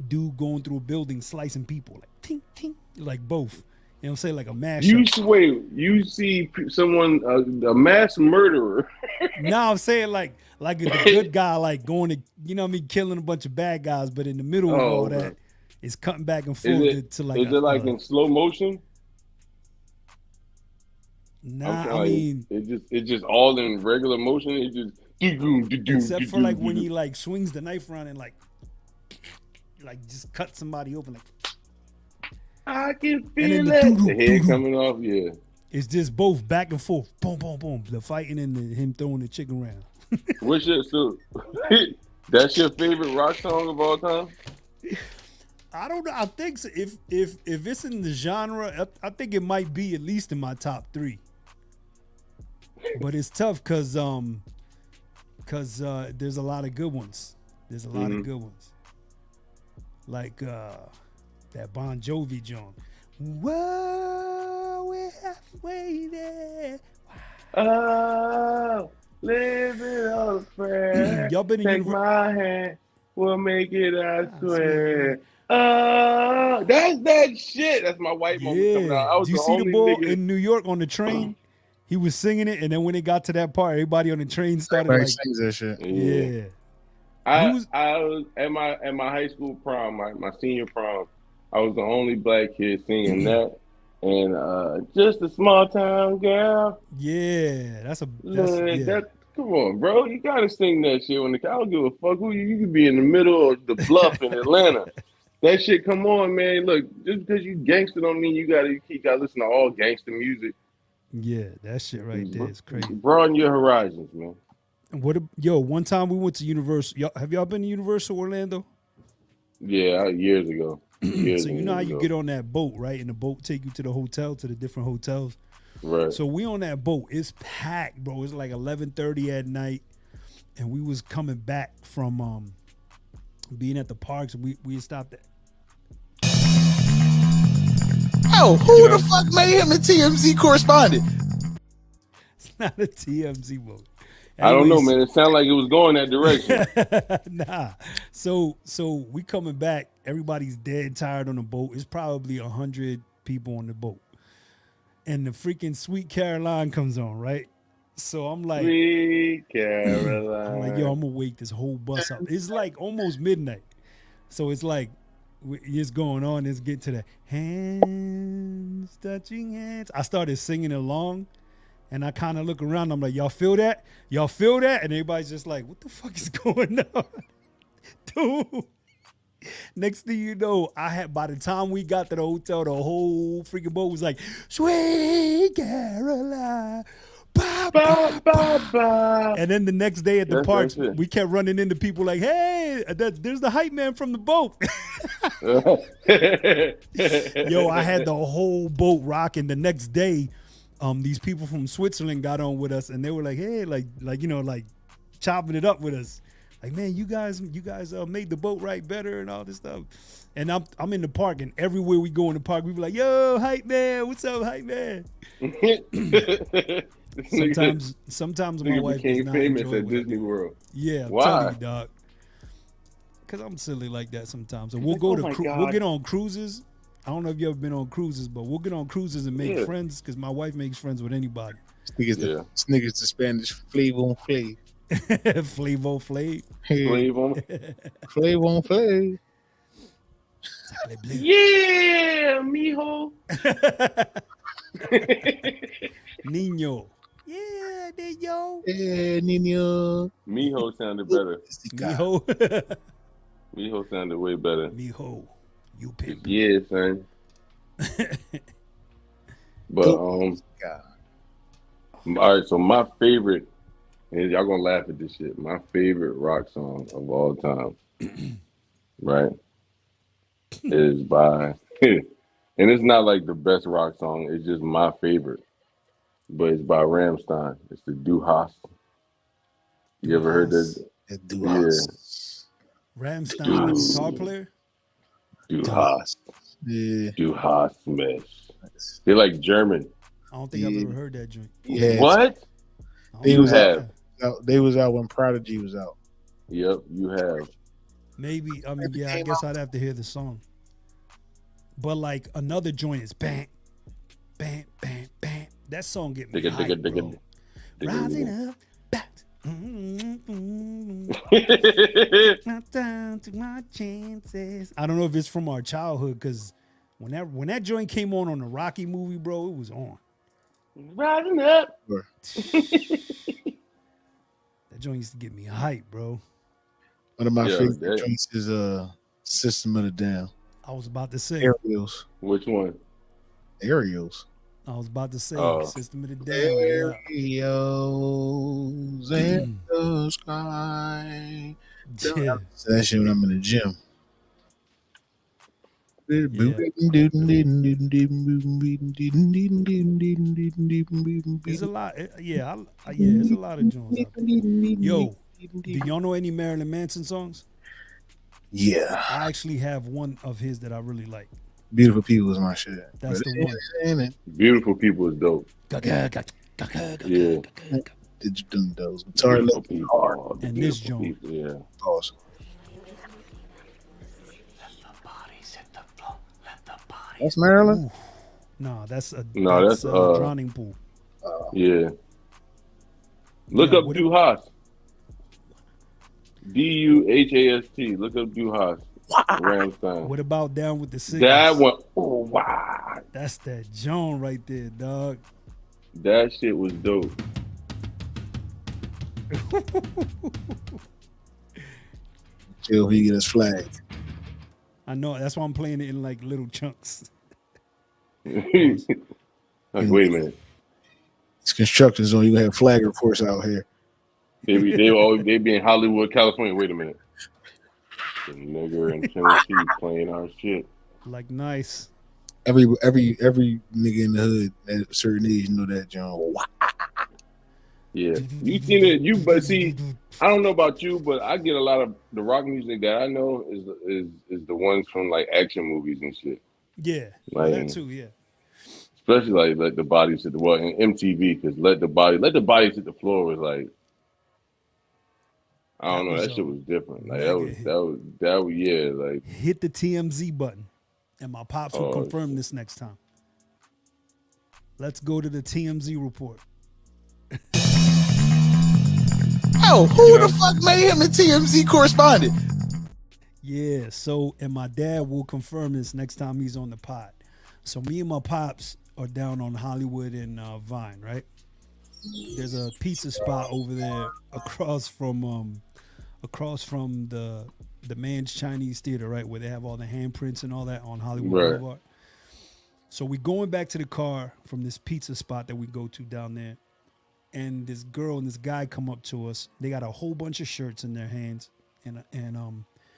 dude going through a building slicing people, like tink tink, like both. You know what I'm saying? Like a mashup. You see someone, a mass murderer. No, I'm saying like the good guy, like going to, you know what I mean, killing a bunch of bad guys, but in the middle of all that, it's cutting back and forth to like. Is it like in slow motion? Nah, I mean, it's just all in regular motion. It just except for like when he like swings the knife around and like just cut somebody open, like. I can feel the head coming off. Yeah, it's just both back and forth, boom, boom, boom. The fighting and him throwing the chicken around. That's your favorite rock song of all time? I don't know. I think so. If it's in the genre, I think it might be at least in my top 3. But it's tough because there's a lot of good ones. There's a lot of good ones. Like that Bon Jovi joint. Whoa, we're halfway there. Oh, living on a prayer. Y'all been Take my hand, we'll make it, I swear. Oh, that's that shit. That's my white moment coming out. Did you see the boy in New York on the train? He was singing it, and then when it got to that part, everybody on the train started like sings that shit. Yeah. I was at my high school prom, my senior prom. I was the only black kid singing that, and just a small town girl. Yeah, come on, bro. You gotta sing that shit when I don't give a fuck who you could be in the middle of the bluff in Atlanta. That shit, come on, man. Look, just because you gangster don't mean you gotta listen to all gangster music. Yeah, that shit right there is crazy. Broaden your horizons, man. One time we went to Universal. Have y'all been to Universal Orlando? Yeah, years ago. So you know how you get on that boat, right? And the boat take you to the hotel, to the different hotels. Right. So we on that boat. It's packed, bro. It's like 11:30 at night, and we was coming back from being at the parks, we stopped at. Oh, who the fuck made him a TMZ correspondent? It's not a TMZ boat. I don't know, man. It sounded like it was going that direction. Nah. So we coming back. Everybody's dead tired on the boat. It's probably 100 people on the boat. And the freaking Sweet Caroline comes on, right? So I'm like, Sweet Caroline. I'm like, yo, I'm gonna wake this whole bus up. It's like almost midnight. So it's like it's going on. Let's get to the hands touching hands. I started singing along. And I kind of look around. I'm like, y'all feel that? Y'all feel that? And everybody's just like, what the fuck is going on? Dude. Next thing you know, by the time we got to the hotel, the whole freaking boat was like, Sweet Caroline. Bah, bah, bah, bah. And then the next day at the parks, we kept running into people like, hey, there's the hype man from the boat. Yo, I had the whole boat rocking. The next day, these people from Switzerland got on with us, and they were like, "Hey, like chopping it up with us, like, man, you guys made the boat ride better and all this stuff." And I'm in the park, and everywhere we go in the park, we be like, "Yo, hype man, what's up, hype man?" sometimes my wife does not famous enjoy at Disney World. Yeah, why? Tell you, dog. Because I'm silly like that sometimes. And we'll go we'll get on cruises. I don't know if you ever been on cruises, but we'll get on cruises and make friends because my wife makes friends with anybody. Niggas the Spanish flavor on flav. Flavor on flav. Flavor on flav. Yeah, mijo. Niño. Yeah, Niño. Yeah, Niño. Mijo sounded better. Mijo. Mijo sounded way better. Mijo. You pimp. Yeah, son. But all right, so my favorite, and y'all gonna laugh at this shit, my favorite rock song of all time, right, is by and it's not like the best rock song, it's just my favorite, but it's by Rammstein. It's the Du Hast. You ever heard that? Rammstein, the guitar player? Du Hast. Yeah. Du Hast Smash. They're like German. I don't think I've ever heard that joint. Yeah. What? They was out when Prodigy was out. Yep, you have. Maybe. I mean, yeah, I guess I'd have to hear the song. But like another joint is bam, bam, bam, bam. That song get me hyped, bro. Rising up, back. Not down to my chances. I don't know if it's from our childhood because when that joint came on the Rocky movie, bro, it was on. Rising up. That joint used to get me hyped, bro. One of my favorite joints is System of a Down. I was about to say Aerials. Which one? Aerials. I was about to say System of the Down. Aerials in the sky. Yeah. So that shit when I'm in the gym. There's a lot. There's a lot of joints out there. Yo, do y'all know any Marilyn Manson songs? Yeah. I actually have one of his that I really like. Beautiful People is my shit. That's the one. Beautiful People is dope. Yeah. Did you do those? Guitar hard. And this joint. Yeah. Awesome. That's Maryland? Ooh. No, that's Drowning Pool. Yeah. Look up Du Hast. Duhast. Look up Du Hast. Rammstein. What about Down with the Sickness? That one. Oh, wow. That's that Joan right there, dog. That shit was dope. Till he get his flag. I know. That's why I'm playing it in like little chunks. Like, wait a minute. It's construction zone. You have flag reports out here. They be in Hollywood, California. Wait a minute. The nigger in Tennessee playing our shit. Like nice. Every nigga in the hood at a certain age know that John. Yeah, you seen it. But see, I don't know about you, but I get a lot of the rock music that I know is the ones from like action movies and shit. Yeah, Like, that too. Yeah, especially like let the bodies hit the wall and MTV because let the bodies hit the floor was like, I don't know, that shit was different. Like that was yeah, like hit the TMZ button, and my pops will confirm this next time. Let's go to the TMZ report. Oh, who the fuck made him the TMZ correspondent? Yeah, so, and my dad will confirm this next time he's on the pod. So me and my pops are down on Hollywood and Vine, right? There's a pizza spot over there across from the Man's Chinese Theater, right, where they have all the handprints and all that on Hollywood Boulevard. So we going back to the car from this pizza spot that we go to down there, and this girl and this guy come up to us. They got a whole bunch of shirts in their hands, and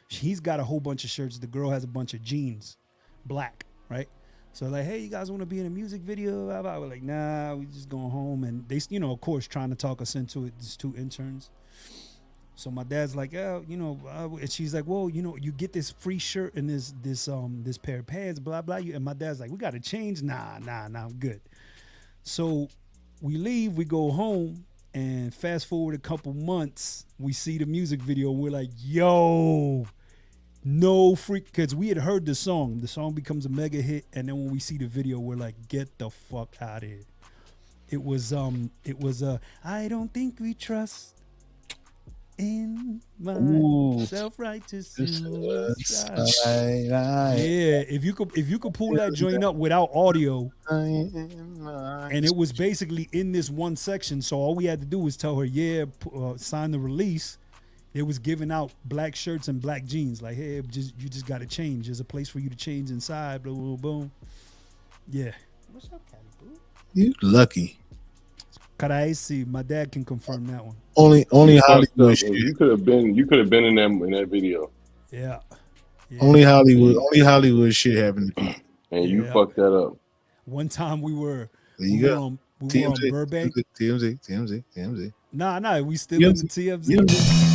he's got a whole bunch of shirts. The girl has a bunch of jeans, black, right? So like, hey, you guys want to be in a music video? We're like, nah, we just going home. And they, of course, trying to talk us into it. These two interns. So my dad's like, yeah, and she's like, well, you get this free shirt and this pair of pants, blah blah. And my dad's like, we got to change. Nah, I'm good. So we leave, we go home, and fast forward a couple months, we see the music video. And we're like, yo. No freak, because we had heard the song. The song becomes a mega hit, and then when we see the video, we're like, get the fuck out of here. It was I don't think we trust in my self-righteous suicide. Yeah, if you could pull that joint up without audio, and it was basically in this one section, so all we had to do was tell her, sign the release. It was giving out black shirts and black jeans. Like, hey, you just got to change. There's a place for you to change inside. Blah, blah, blah. Yeah. What's up, Caddy Boo? You lucky. Karaisi, my dad can confirm that one. Only Hollywood shit. You could have been in that video. Yeah. Only Hollywood shit happened to me. And you fucked that up. One time we were on Burbank. TMZ. Nah, we still in the TMZ.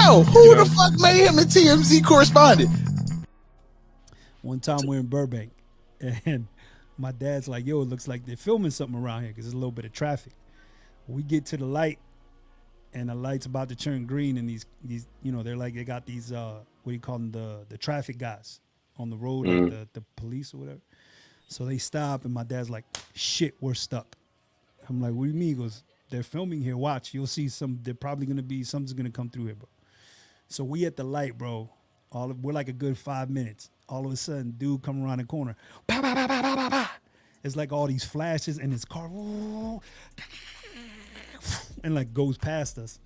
Oh, who the fuck made him the TMZ correspondent? One time we're in Burbank, and my dad's like, yo, it looks like they're filming something around here because there's a little bit of traffic. We get to the light, and the light's about to turn green, and these they're like, they got these, what do you call them, the traffic guys on the road, like the police or whatever. So they stop, and my dad's like, shit, we're stuck. I'm like, what do you mean? He goes, they're filming here. Watch, you'll see they're probably going to be, something's going to come through here, bro. So we at the light, bro. We're like a good 5 minutes. All of a sudden, dude come around the corner. Bah, bah, bah, bah, bah, bah, bah. It's like all these flashes in his car. And like goes past us.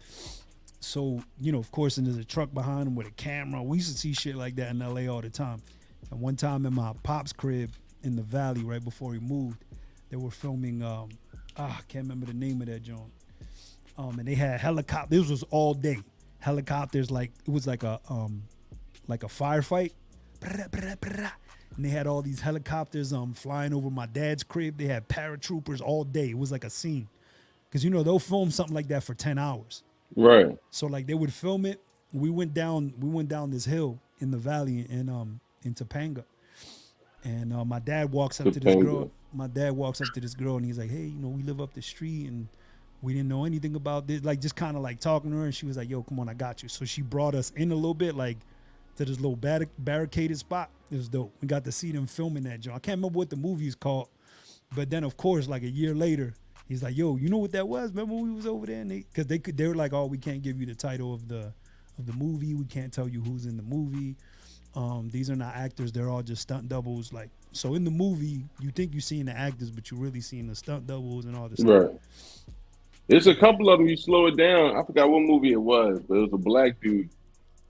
So, of course, and there's a truck behind him with a camera. We used to see shit like that in LA all the time. And one time in my pop's crib in the valley, right before he moved, they were filming, I can't remember the name of that joint. And they had helicopters. This was all day. Helicopters, it was like a firefight. And they had all these helicopters flying over my dad's crib. They had paratroopers all day. It was like a scene. Because, they'll film something like that for 10 hours. Right. So, they would film it. We went down this hill in the valley in Topanga. And my dad walks up to this girl. My dad walks up to this girl, and he's like, hey, we live up the street, and we didn't know anything about this. Just kind of talking to her, and she was like, yo, come on, I got you. So she brought us in a little bit, to this little barricaded spot. It was dope. We got to see them filming that joint. I can't remember what the movie's called. But then, of course, a year later, he's like, yo, you know what that was? Remember when we was over there? And they were like, oh, we can't give you the title of the movie. We can't tell you who's in the movie. These are not actors. They're all just stunt doubles. So in the movie, you think you're seeing the actors, but you're really seeing the stunt doubles and all this stuff. Right. There's a couple of them, you slow it down. I forgot what movie it was, but it was a black dude.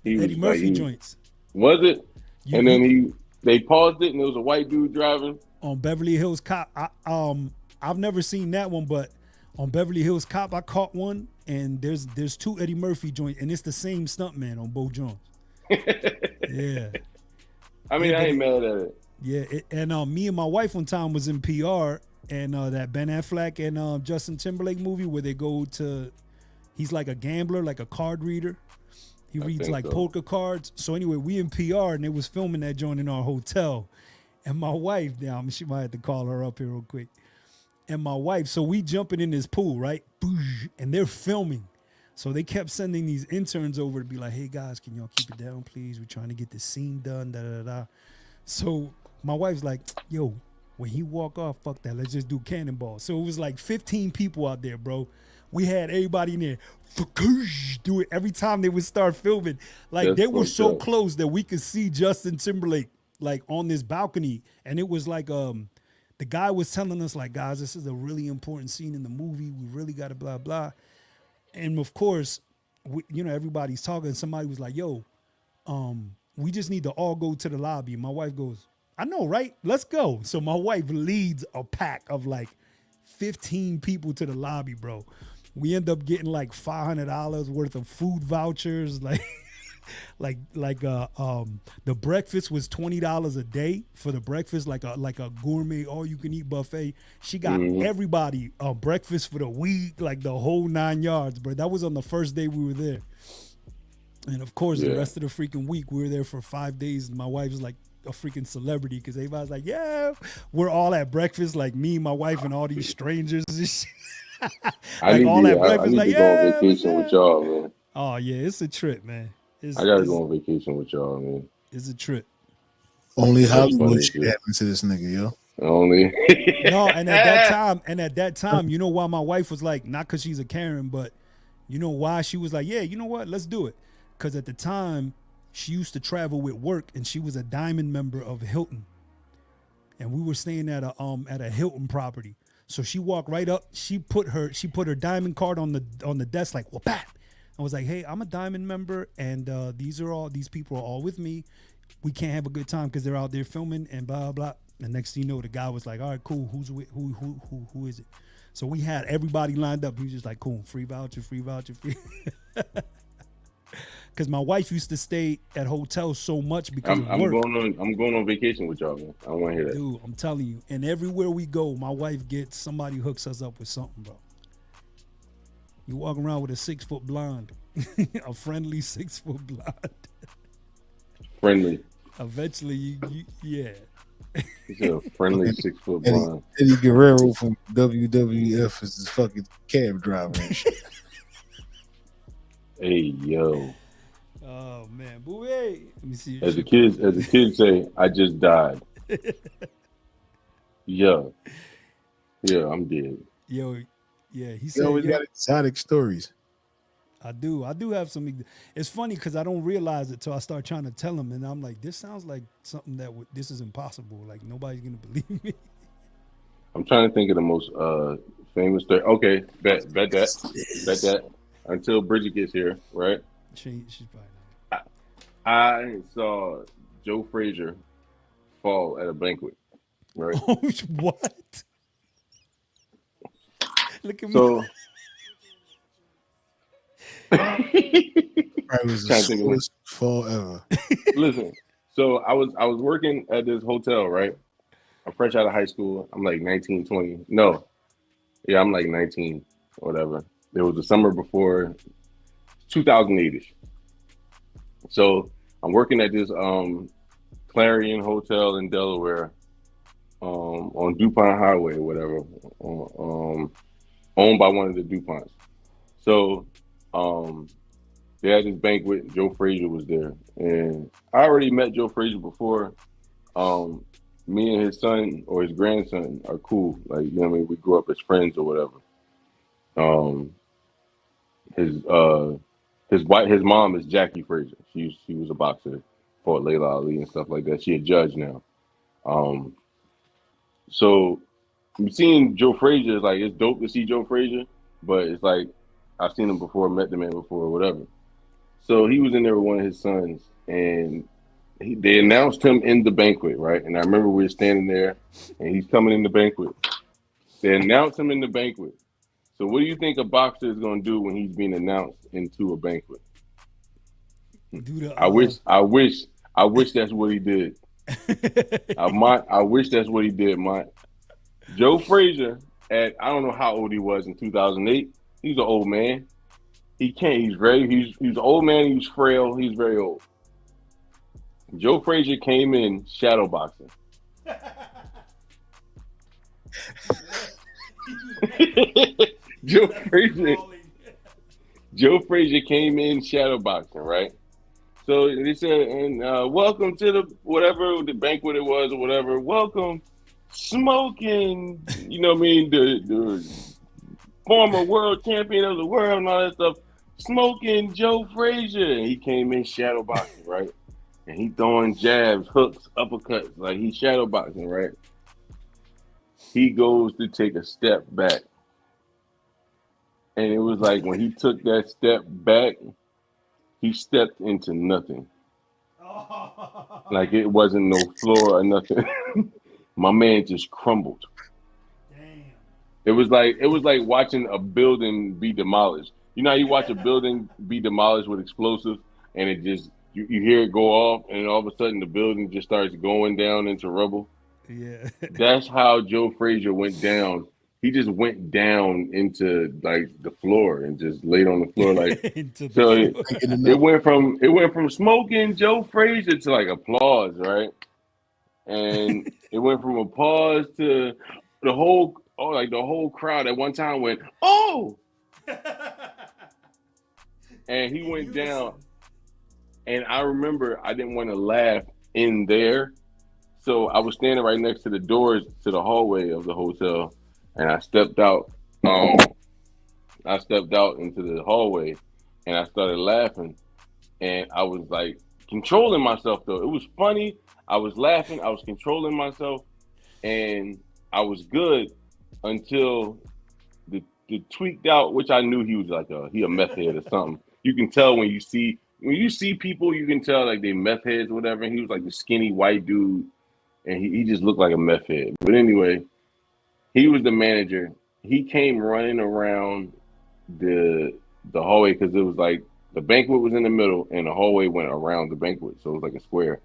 Eddie Murphy joints. Was it? And then they paused it, and there was a white dude driving. On Beverly Hills Cop, I've never seen that one, but on Beverly Hills Cop, I caught one, and there's two Eddie Murphy joints, and it's the same stuntman on both joints. Yeah. I mean, I ain't mad at it. Yeah, and me and my wife one time was in PR, and that Ben Affleck and Justin Timberlake movie where they go to, he's like a gambler, like a card reader. He reads like poker cards. So anyway, we in PR and they was filming that joint in our hotel. And my wife, now she might have to call her up here real quick. And my wife, so we jumping in this pool, right? And they're filming. So they kept sending these interns over to be like, hey guys, can y'all keep it down, please? We're trying to get this scene done, da-da-da. So my wife's like, yo, when he walk off, fuck that. Let's just do cannonball. So it was like 15 people out there, bro. We had everybody in there. Do it every time they would start filming. Like they were so close that we could see Justin Timberlake like on this balcony. And it was like the guy was telling us like, guys, this is a really important scene in the movie. We really got to blah, blah. And of course, everybody's talking. Somebody was like, yo, we just need to all go to the lobby. And my wife goes, I know, right? Let's go. So my wife leads a pack of like 15 people to the lobby, bro. We end up getting like $500 worth of food vouchers. Like the breakfast was $20 a day for the breakfast, like a gourmet all you can eat buffet. She got everybody breakfast for the week, like the whole 9 yards, bro. That was on the first day we were there. And of course, the rest of the freaking week, we were there for 5 days. And my wife was like a freaking celebrity because everybody's like, yeah, we're all at breakfast, like me, my wife, and all these strangers and shit. I need to go on vacation with y'all, man. Oh, yeah, it's a trip, man. I gotta go on vacation with y'all, man. It's a trip. Only Hollywood shit happened to this nigga, yo. Only. No, and at that time, you know why my wife was like, not because she's a Karen, but you know why she was like, yeah, you know what, let's do it. Because at the time, she used to travel with work, and she was a diamond member of Hilton, and we were staying at a Hilton property. So she walked right up. She put her diamond card on the desk, like, well, bat. I was like, hey, I'm a diamond member, and these people are all with me. We can't have a good time because they're out there filming and blah blah. The next thing you know, the guy was like, all right, cool. Who is it? So we had everybody lined up. He was just like, cool, free voucher. Because my wife used to stay at hotels so much because of work. I'm going on vacation with y'all, man. I don't want to hear that. Dude, I'm telling you. And everywhere we go, my wife gets somebody hooks us up with something, bro. You walk around with a 6-foot blonde, a friendly 6-foot blonde. Friendly. Eventually, yeah. He's a friendly 6-foot blonde. Eddie Guerrero from WWF is his fucking cab driver and shit. Hey, yo. Oh man, boo, hey. Let me see. As the kids say, I just died. Yeah, I'm dead. Yo, yeah, he said. You always got exotic stories. I do have some. It's funny because I don't realize it till I start trying to tell him, and I'm like, this sounds like something this is impossible. Like nobody's gonna believe me. I'm trying to think of the most famous story. Okay, bet that until Bridget gets here, right? She's probably not. I saw Joe Frazier fall at a banquet, right? Oh, what? Look at me. It was the slowest fall ever. Listen, so I was working at this hotel, right? I'm fresh out of high school. I'm like 19, 20. No. Yeah, I'm like 19 or whatever. It was the summer before 2008-ish. So I'm working at this Clarion Hotel in Delaware on DuPont Highway or whatever, owned by one of the DuPonts. So they had this banquet. Joe Frazier was there. And I already met Joe Frazier before. Me and his son or his grandson are cool. Like, you know what I mean? We grew up as friends or whatever. His mom is Jackie Frazier. She was a boxer, fought Layla Ali and stuff like that. She a judge now. So I'm seeing Joe Frazier, like it's dope to see Joe Frazier, but it's like I've seen him before, met the man before, or whatever. So he was in there with one of his sons, and they announced him in the banquet, right? And I remember we were standing there, and he's coming in the banquet. They announced him in the banquet. So what do you think a boxer is going to do when he's being announced into a banquet? I wish that's what he did. I wish that's what he did, Mont. Joe Frazier, at I don't know how old he was in 2008. He's an old man. He's an old man. He's frail. He's very old. Joe Frazier came in shadow boxing. Joe Frazier came in shadow boxing, right? So they said, and welcome to the banquet it was or whatever. Welcome, smoking, you know what I mean, the former world champion of the world and all that stuff, smoking Joe Frazier. And he came in shadow boxing, right? And he throwing jabs, hooks, uppercuts, like he's shadow boxing, right? He goes to take a step back. And it was like when he took that step back, he stepped into nothing. Like it wasn't no floor or nothing. My man just crumbled. Damn. It was like watching a building be demolished. You know how you watch a building be demolished with explosives and it just you hear it go off and all of a sudden the building just starts going down into rubble. Yeah. That's how Joe Frazier went down. He just went down into like the floor and just laid on the floor like so. It went from smoking Joe Frazier to like applause, right? And it went from applause to the whole crowd at one time went, oh, and he went down. And I remember I didn't want to laugh in there, so I was standing right next to the doors to the hallway of the hotel. And I stepped out. I stepped out into the hallway, and I started laughing. And I was like controlling myself though. It was funny. I was laughing. I was controlling myself, and I was good until the tweaked out, which I knew he was like a meth head or something. You can tell when you see people, you can tell like they meth heads or whatever. And he was like the skinny white dude, and he just looked like a meth head. But anyway. He was the manager. He came running around the hallway because it was like the banquet was in the middle and the hallway went around the banquet. So it was like a square.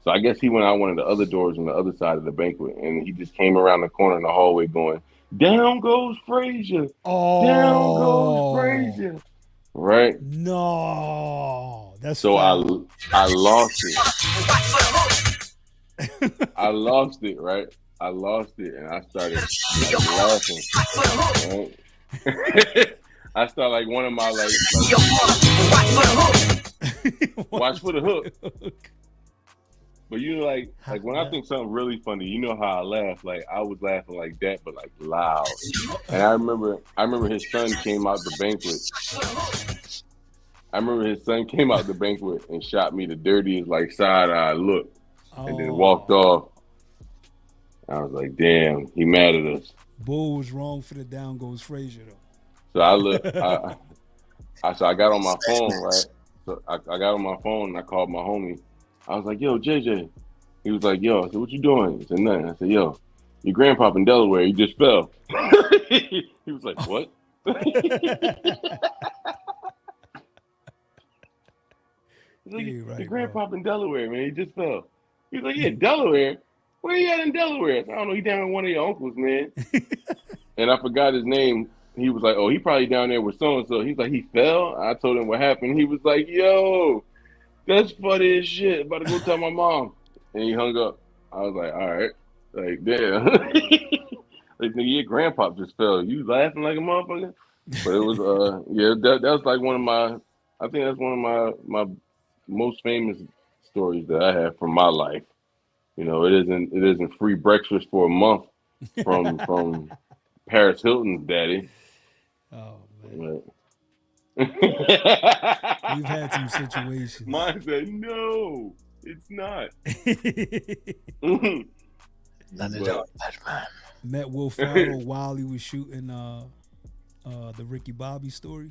So I guess he went out one of the other doors on the other side of the banquet and he just came around the corner in the hallway going, down goes Frazier. Oh. Down goes Frazier. Right? No. That's so I lost it. I lost it, right? I lost it and I started laughing. Right? I started like one of my like watch for the hook. But you know, like when I think something really funny, you know how I laugh. Like I was laughing like that, but like loud. And I remember his son came out the banquet and shot me the dirtiest like side eye look, and then walked off. I was like, damn, he mad at us. Bull was wrong for the down goes Frazier though. So I got on my phone, right? So I got on my phone and I called my homie. I was like, yo, JJ. He was like, yo. I said, what you doing? He said, nothing. I said, yo, your grandpa in Delaware, he just fell. He was like, what? He's like, your grandpa in Delaware, man, he just fell. He was like, yeah, Delaware? Where you at in Delaware? I don't know. He down with one of your uncles, man. And I forgot his name. He was like, oh, he probably down there with so-and-so. He's like, he fell? I told him what happened. He was like, yo, that's funny as shit. About to go tell my mom. And he hung up. I was like, all right. Like, damn. Like, nigga, your grandpa just fell. You laughing like a motherfucker? But it was, yeah, that was like one of my, I think that's one of my most famous stories that I have from my life. You know, it isn't free breakfast for a month from Paris Hilton's daddy. Oh man. We've had some situations. Mine said, no, it's not. Met Will Ferrell while he was shooting the Ricky Bobby story.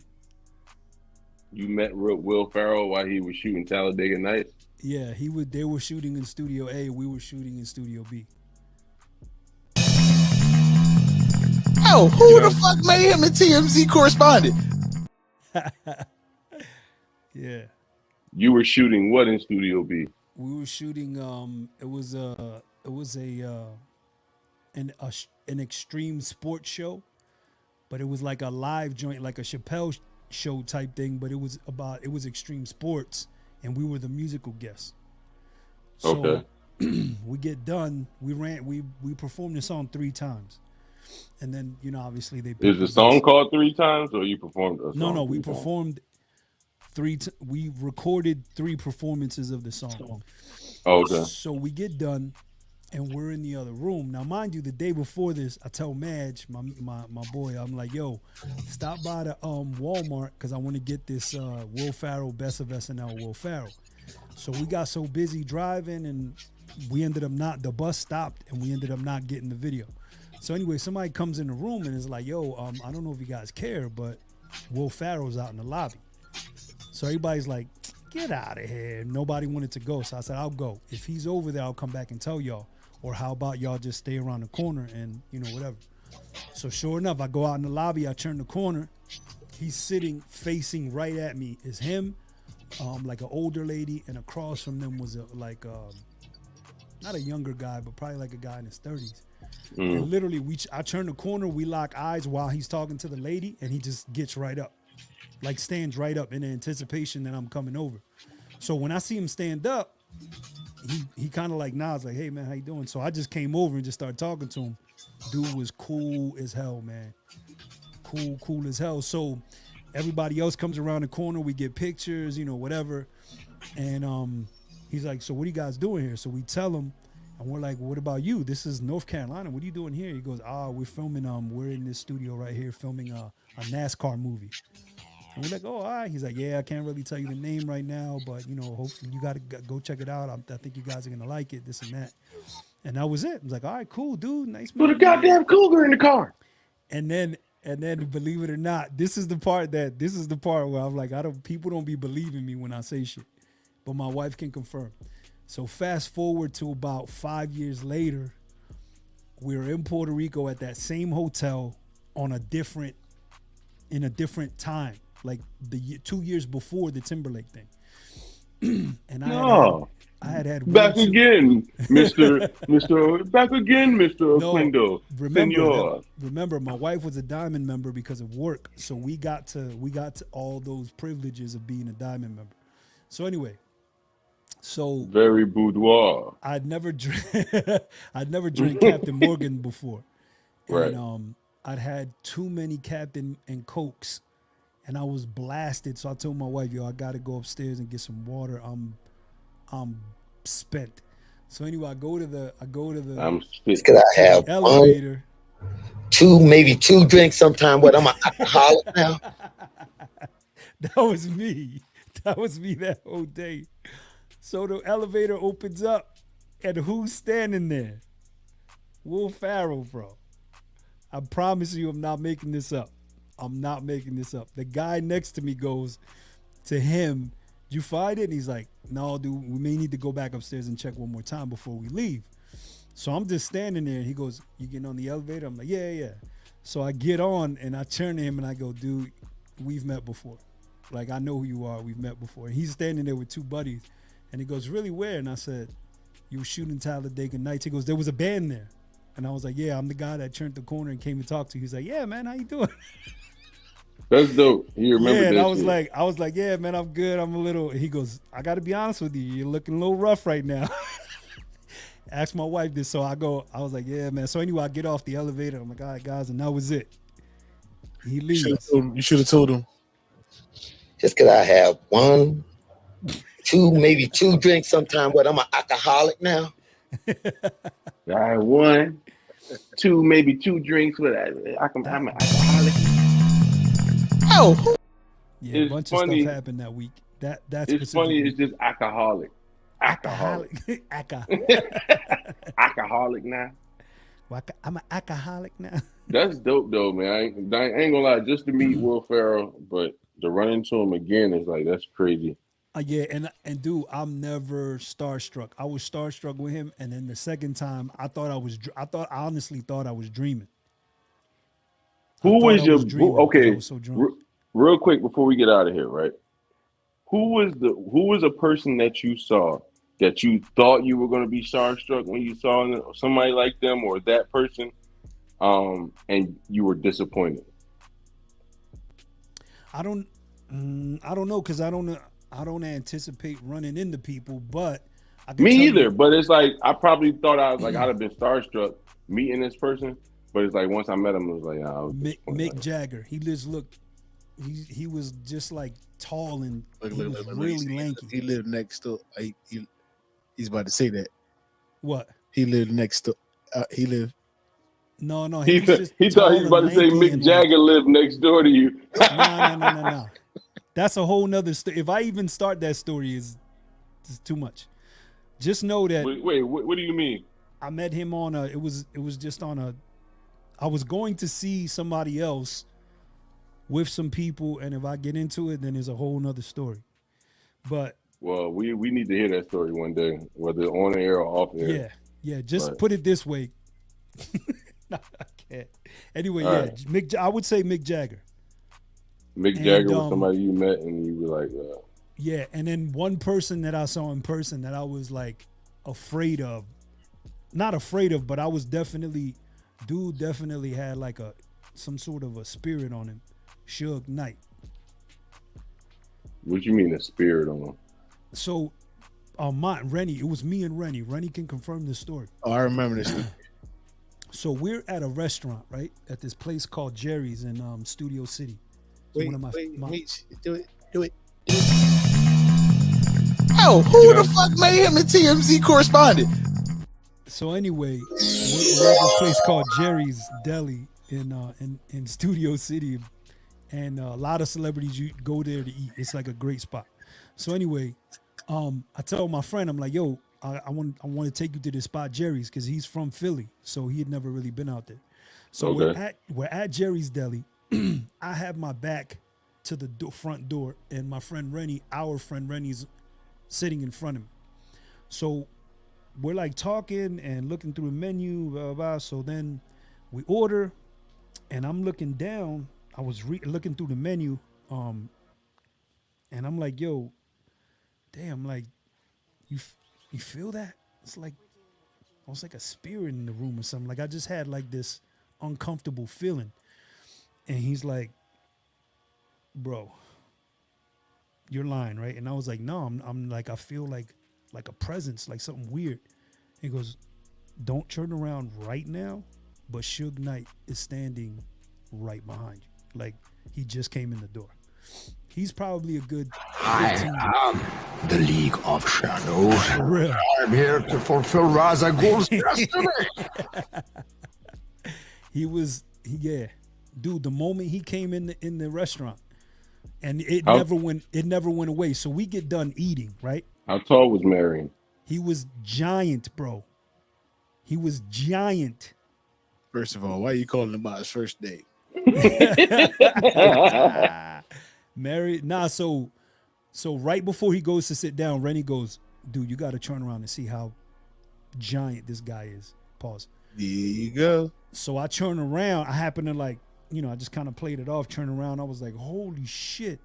You met Will Ferrell while he was shooting Talladega Nights? Yeah, they were shooting in Studio A, we were shooting in Studio B. Oh, who the fuck made him a TMZ correspondent? Yeah. You were shooting what in Studio B? We were shooting it was a an extreme sports show, but it was like a live joint, like a Chappelle show type thing. But it was extreme sports, and we were the musical guests. So Okay. we get done. We performed the song 3 times, and then obviously they. Is the song called 3 times, or you performed a song? No, we performed we recorded 3 performances of the song. Okay. So we get done, and we're in the other room. Now, mind you, the day before this, I tell Madge, my boy, I'm like, yo, stop by the Walmart because I want to get this Will Ferrell, Best of SNL Will Ferrell. So we got so busy driving, and we ended up the bus stopped, and we ended up not getting the video. So anyway, somebody comes in the room and is like, yo, I don't know if you guys care, but Will Ferrell's out in the lobby. So everybody's like, get out of here. Nobody wanted to go. So I said, I'll go. If he's over there, I'll come back and tell y'all. Or how about y'all just stay around the corner and, whatever. So sure enough, I go out in the lobby. I turn the corner. He's sitting facing right at me. It's him, like an older lady. And across from them was not a younger guy, but probably like a guy in his 30s. And literally, I turn the corner. We lock eyes while he's talking to the lady. And he just gets right up. Like stands right up in anticipation that I'm coming over. So when I see him stand up, he kind of like nods like, hey man, how you doing? So I just came over and just started talking to him. Dude was cool as hell, man. Cool as hell. So everybody else comes around the corner. We get pictures, whatever. And he's like, so what are you guys doing here? So we tell him, and we're like, what about you? This is North Carolina. What are you doing here? He goes, we're filming, we're in this studio right here filming a NASCAR movie. And we're like, oh, all right. He's like, yeah, I can't really tell you the name right now, but, hopefully you got to go check it out. I think you guys are going to like it, this and that. And that was it. I was like, all right, cool, dude. Nice meeting you. Put a goddamn cougar in the car. And then believe it or not, this is the part where I'm like, people don't be believing me when I say shit, but my wife can confirm. So fast forward to about 5 years later, we're in Puerto Rico at that same hotel in a different time. Like 2 years before the Timberlake thing. And I had back again, Mr. Back again, Mr. Oquendo. Remember, my wife was a Diamond member because of work. So we got to all those privileges of being a Diamond member. So anyway, very boudoir. I'd never drank Captain Morgan before. Right. And I'd had too many Captain and Cokes. And I was blasted, so I told my wife, yo, I gotta go upstairs and get some water. I'm spent. So anyway, I go to the Could I have elevator. 2 drinks sometime. What, I'm an alcoholic now? That was me that whole day. So the elevator opens up, and who's standing there? Will Ferrell, bro. I promise you, I'm not making this up. The guy next to me goes to him, did you find it? And he's like, no, dude, we may need to go back upstairs and check one more time before we leave. So I'm just standing there, and he goes, you getting on the elevator? I'm like, yeah. So I get on, and I turn to him, and I go, dude, we've met before. Like, I know who you are. We've met before. And he's standing there with 2 buddies. And he goes, really, where? And I said, you were shooting Talladega Nights. He goes, there was a band there. And I was like, yeah, I'm the guy that turned the corner and came to talk to you. He's like, yeah, man, how you doing? That's dope. You remember that? And I was like, yeah, man, I'm good. I'm a little. He goes, I got to be honest with you. You're looking a little rough right now. Ask my wife this. So I was like, yeah, man. So anyway, I get off the elevator. I'm like, all right, guys. And that was it. He leaves. You should have told him. Just could I have 1, 2, maybe 2 drinks sometime? What, I'm an alcoholic now? All right, 1, 2, maybe 2 drinks. I'm an alcoholic. Yeah, It's a bunch funny. of stuff happened that week. That's It's funny. It's just alcoholic. Alcoholic now. I'm an alcoholic now. That's dope though, man. I ain't gonna lie. Just to meet Will Ferrell, but to run into him again is like, that's crazy. Yeah, and dude, I'm never starstruck. I was starstruck with him, and then the second time, I honestly thought I was dreaming. Who was your okay? Real quick before we get out of here, right? Who was a person that you saw that you thought you were going to be starstruck when you saw somebody like them or that person, and you were disappointed? I don't know, because I don't anticipate running into people, but I can Me tell either. you, But it's like I probably thought I'd have been starstruck meeting this person, but it's like once I met him, it was like, Mick Jagger. He just looked. He was just like tall and really lanky. He lived next to. He's about to say that. What? He lived next to. He lived. No. He thought he was about to say Mick Jagger lived next door to you. No. That's a whole nother story. If I even start that story, it's too much. Just know that. Wait, what do you mean? I met him on a. It was just on a. I was going to see somebody else with some people, and if I get into it, then there's a whole nother story. But well, we need to hear that story one day, whether on air or off air. Yeah. Just put it this way. No, I can't. Anyway, right. I would say Mick Jagger. Mick Jagger was somebody you met, and you were like, yeah. And then one person that I saw in person that I was like afraid of, not afraid of, but I was definitely had like some sort of a spirit on him. Suge Knight. What you mean a spirit on him? So, Rennie, it was me and Rennie. Rennie can confirm this story. Oh, I remember this. So we're at a restaurant, right? At this place called Jerry's in Studio City. So Meech, do it. Oh, who the fuck made him a TMZ correspondent? So anyway, we're at this place called Jerry's Deli in Studio City. And a lot of celebrities you go there to eat. It's like a great spot. So anyway, I tell my friend, I'm like, yo, I want to take you to this spot, Jerry's, because he's from Philly, so he had never really been out there. So we're at Jerry's Deli. I have my back to the front door, and my friend Rennie, our friend Rennie's sitting in front of me. So we're like talking and looking through the menu, blah, blah, blah. So then we order, and I'm looking down. I was looking through the menu, and I'm like, yo, damn, like, you feel that? It's like almost like a spirit in the room or something. Like I just had like this uncomfortable feeling. And he's like, bro, you're lying, right? And I was like, no, I'm like, I feel like a presence, like something weird. He goes, don't turn around right now, but Suge Knight is standing right behind you. Like he just came in the door. He's probably a good 15. I am the League of Shadows. For real. I'm here to fulfill Ra's al Ghul's destiny. Dude, the moment he came in the restaurant, and it never went away. So we get done eating, right? How tall was Marion? He was giant, bro. He was giant. First of all, why are you calling him about his first date? So right before he goes to sit down, Rennie goes, dude, you got to turn around and see how giant this guy is. Pause. There you go. So I turn around. I happen to I just kind of played it off, turn around. I was like, holy shit.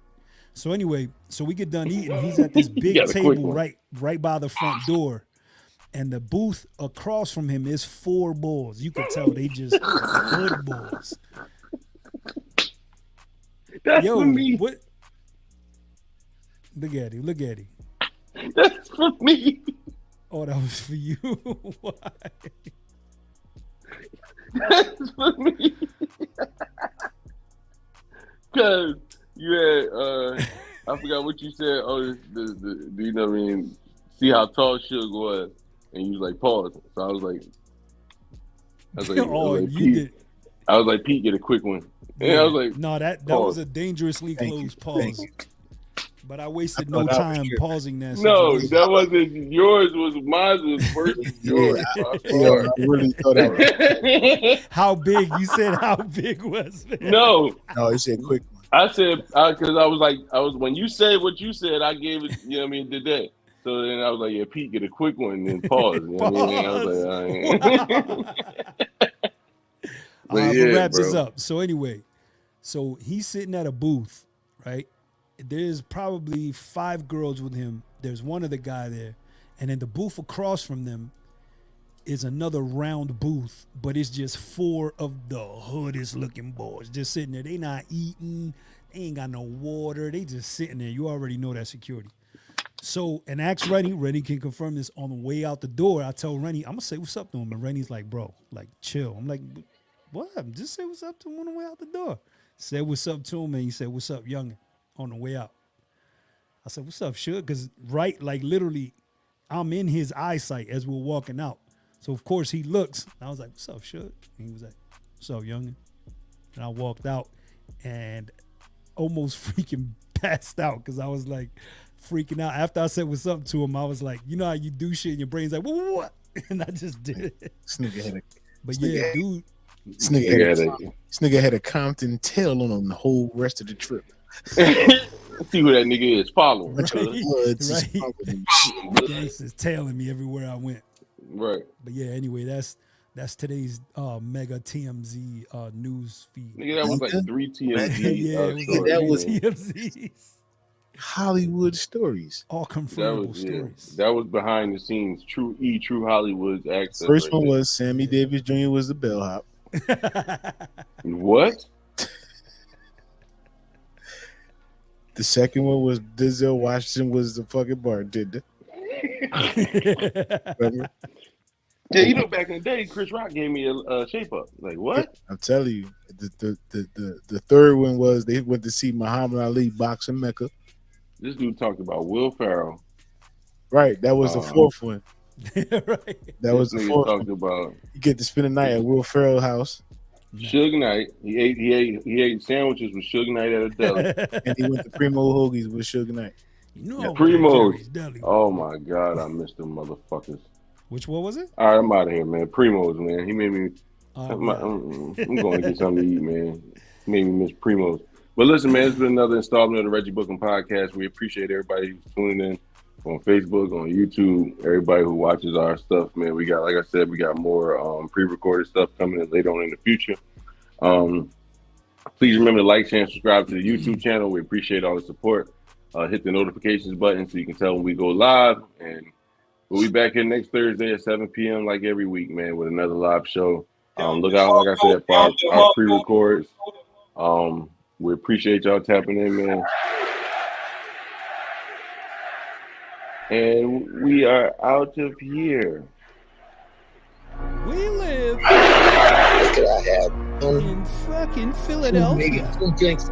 So anyway, so we get done eating. He's at this big table right by the front door. And the booth across from him is 4 bulls. You could tell they just good bulls. That's for me. What? Look at him. That's for me. Oh, that was for you. Why? That's for me. Cause you had I forgot what you said. Oh, the you know what I mean? See how tall Suge was, and you was like pause. So I was like, Pete. I was like, Pete, get a quick one. And I was like, no, that was a dangerously close pause. But I wasted no time pausing that. No, that wasn't yours. Mine was versus yours. I really thought that. How big? You said how big was it? No, he said quick one. I said because I was when you said what you said, I gave it. You know what I mean? Did that. So then I was like, yeah, Pete, get a quick one and then pause. You know what I mean? I was like, we'll wrap this up. So anyway, so he's sitting at a booth, right? There's probably 5 girls with him. There's one other guy there, And then the booth across from them is another round booth, but it's just 4 of the hoodest looking boys just sitting there. They not eating. They ain't got no water. They just sitting there. You already know that security. So, and ask Rennie. Rennie can confirm this. On the way out the door, I tell Rennie, I'm going to say what's up to him. And Rennie's like, bro, like, chill. I'm like, what? Just say what's up to him on the way out the door. Said what's up to him, and he said, what's up, youngin', on the way out. I said, what's up, Suge? Because literally, I'm in his eyesight as we're walking out. So, of course, he looks. And I was like, what's up, Suge? And he was like, what's up, youngin'? And I walked out and almost freaking passed out because I was like freaking out. After I said what's up to him, I was like, you know how you do shit and your brain's like, what? And I just did it. But yeah, dude. This nigga had a Compton tail on him the whole rest of the trip. See who that nigga is following. Right. Gangsters tailing me everywhere I went. Right. But yeah, anyway, that's today's mega TMZ news feed. Nigga, that was like 3 TMZ. That was TMZs. Hollywood stories. All confirmable stories. That was behind the scenes. True Hollywood's access. First one was Sammy Davis Jr. was the bellhop. What? The second one was Denzel Washington was the fucking bartender. Remember? Yeah, you know, back in the day, Chris Rock gave me a shape up. Like, what? I'm telling you, the third one was they went to see Muhammad Ali box in Mecca. This dude talked about Will Ferrell. Right, that was the fourth one. Right. That was the fourth. Talked about. You get to spend the night at Will Ferrell's house. Suge Knight. He ate sandwiches with Suge Knight at a deli. And he went to Primo Hoagies with Suge Knight. You know, Primo. Oh my God, I missed them motherfuckers. Which one was it? All right, I'm out of here, man. Primo's, man. He made me. I'm going to get something to eat, man. He made me miss Primo's. But listen, man, it's been another installment of the Reggie Bucum Podcast. We appreciate everybody who's tuning in on Facebook, on YouTube, everybody who watches our stuff, man. We got, like I said, we got more pre-recorded stuff coming in later on in the future. Please remember to like, share, and subscribe to the YouTube channel. We appreciate all the support. Hit the notifications button so you can tell when we go live. And we'll be back here next Thursday at 7 p.m. like every week, man, with another live show. Look out, like I said, for our pre-records. We appreciate y'all tapping in, man. And we are out of here. We live I have in fucking Philadelphia. maybe 2 drinks.